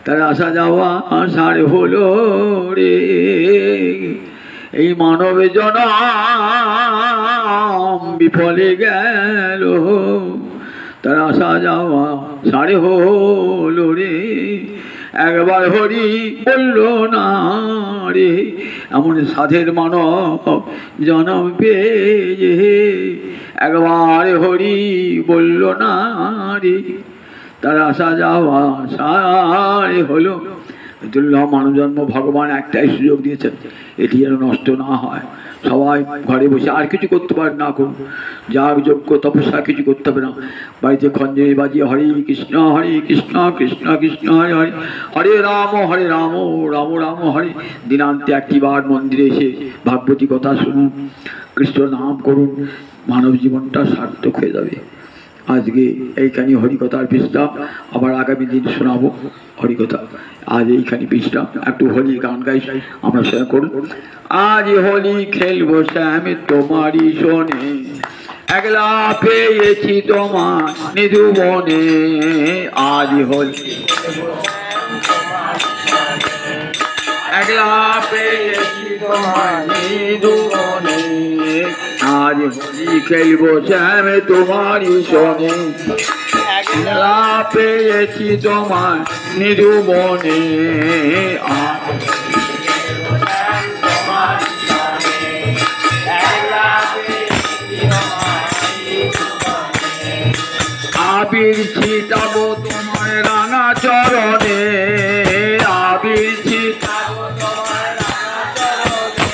তার আসা যাওয়া আসার হলো রে। এই মানবে জনম বিফলে গেল, তার আসা যাওয়া সারে হলো রে। একবার হরি বলল না রে, এমন সাধের মানব জনম পেয়ে একবার হরি বলল না রে, তার আসা যাওয়া সারে হলো। দুর্লভ মানব জন্ম ভগবান একটাই সুযোগ দিয়েছেন, এটি যেন নষ্ট না হয়। সবাই ঘরে বসে আর কিছু করতে পারে না, করুন যাগ যজ্ঞ তপস্যা কিছু করতে হবে না, বাড়িতে খঞ্জনি বাজিয়ে হরে কৃষ্ণ কৃষ্ণ কৃষ্ণ হরে হরে, হরে রাম রাম রাম হরে। দিনান্তে একটিবার মন্দিরে এসে ভাগবতী কথা শুনুন, কৃষ্ণ নাম করুন, মানব জীবনটা সার্থক হয়ে যাবে। আজকে এইখানে হরিকথার বিশ্রাম, আবার আগামী দিন শোনাবো হরিকথা। আজ এইখানে বিশ্রাম, একটু হোলি গান গাই আমরা সেটা করব। আজ হোলি খেলবো শ্যাম তোমারই শোনে, একলা পেয়েছি তোমার নিধু বনে। আজ হোলি একলা পেয়েছি তোমার নিধু বনে, আজ হোলি খেলবো শ্যাম তোমারই শোনে, একলা পেয়েছি তোমার নিধু বনে। আবির ছিটাবো তোমার রাঙা চরণে, আবির ছিটাবো তোমার রাঙা চরণে,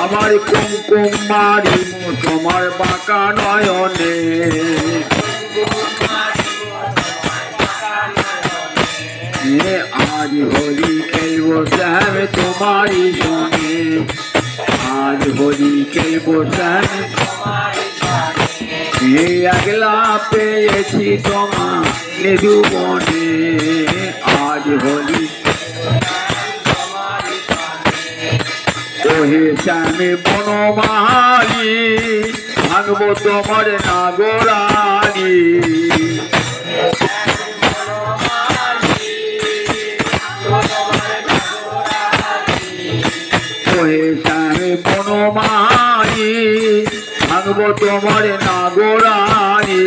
আমার কুমকুম মারিব তোমার বাঁকা নয়নে। আজ হোলি খেলবো শ্যাম তোমারই সঙ্গে, আজ হোলি খেলবো শ্যাম একলা পেয়েছি তোমার নিধু বনে। আজ হোলি ওহে শ্যামে বনমালী, ভাঙবো তোমার নাগরানি। ওহে শ্যামে বনমালী, ভাঙবো তোমার নাগরানি।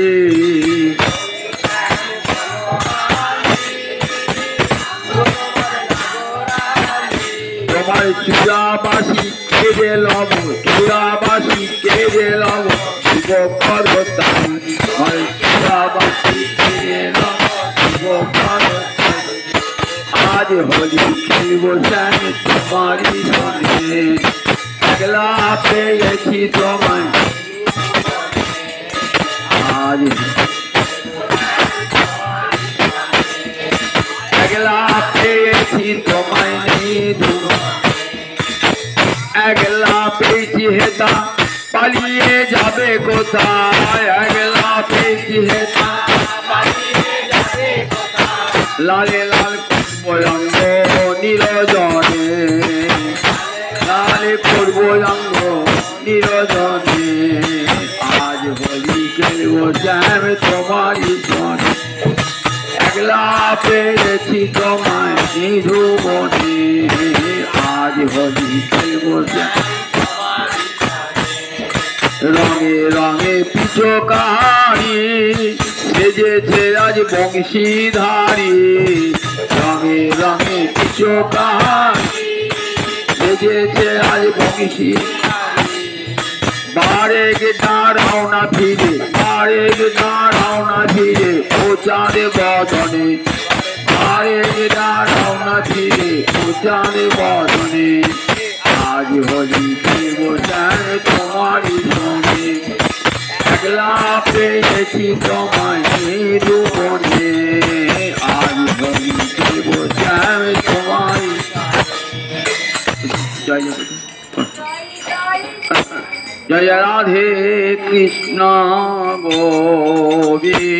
তোমার চূড়াবাসী কেড়ে লব, চূড়াবাসী কেড়ে লব শিব পর্বতানি। তোমার চূড়াবাসী কেড়ে লব শিব পর্বতানি। আজ হোলি খেলবো শ্যাম তোমারই সঙ্গে, একলা পেয়েছি তোমায়। আজ একলা পেয়েছি তোমায় নিধু, একলা পেয়েছি হেতা পালিয়ে যাবে কোথায়, একলা পেয়েছি হেতা পালিয়ে যাবে কোথায়, লালে লাল পূর্বরঙ্গ নিরজনে, লালে পূর্বরঙ্গ নিরজনে, আজ হোলি খেলবো শ্যাম তোমারই সনে, একলা পেয়েছি তোমায় নিধু বনে, আজ হোলি খেলবো শ্যাম রঙে রঙে পিচকারি সেজেছে আজ বংশীধারী, রঙে রঙে পিচকারি সেজেছে আজ বংশীধারী, বারে গে দাঁড়াও না ফিরে, বারে গে দাঁড়াও না ফিরে ও চাঁদে বদনে, বারে গে দাঁড়াও না ফিরে ও চাঁদে বদনে, আজ হোলি খেলবো শ্যাম তোমারই সনে, একলা পেয়েছি তোমায় নিধু বনে, আজ হোলি খেলবো শ্যাম তোমারই। জয় জয় জয় রাধে কৃষ্ণ গোবিন্দ,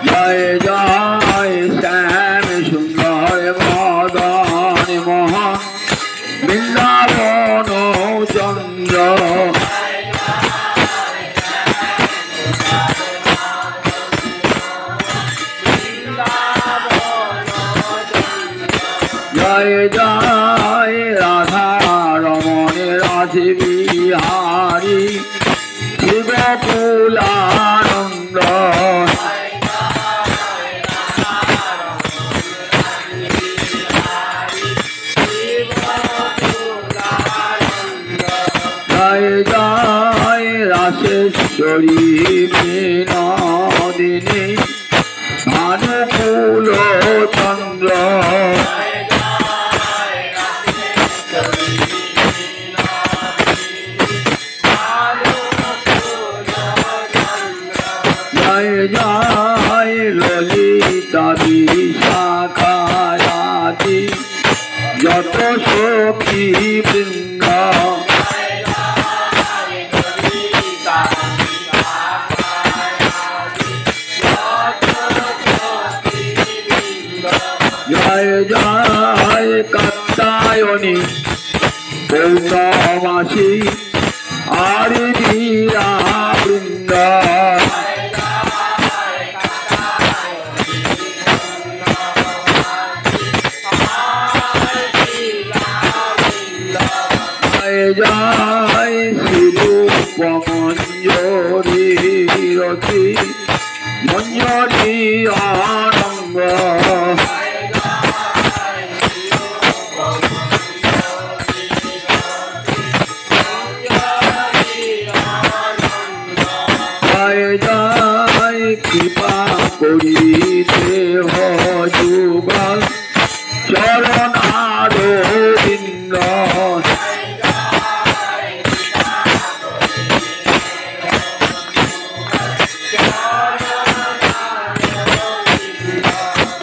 জয় জয় শ্যাম সুন্দর মদন মোহন বৃন্দাবন চন্দ্র, জয় জয় রাধা রমণ রাধ বিহারী শিবকুলানন্দ, জয় জয় রাসেশ্বরী বিনোদিনী ভানুকুল চন্দ্র, জয় জয় ললিতা বিশাখায়াতি যত সখী বৃন্দ, জয় জয় কাত্যায়নী পৌর্ণমাসী আরিধীরা বৃন্দ, জয় জয় শ্রীরূপ মঞ্জরি রতি মঞ্জরি আনন্দ, জয় জয় কৃপা করি দেহ যুগল চরণারবিন্দ,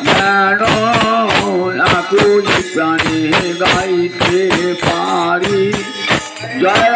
জ্ঞান আকুল প্রাণে গাইতে পারি জয়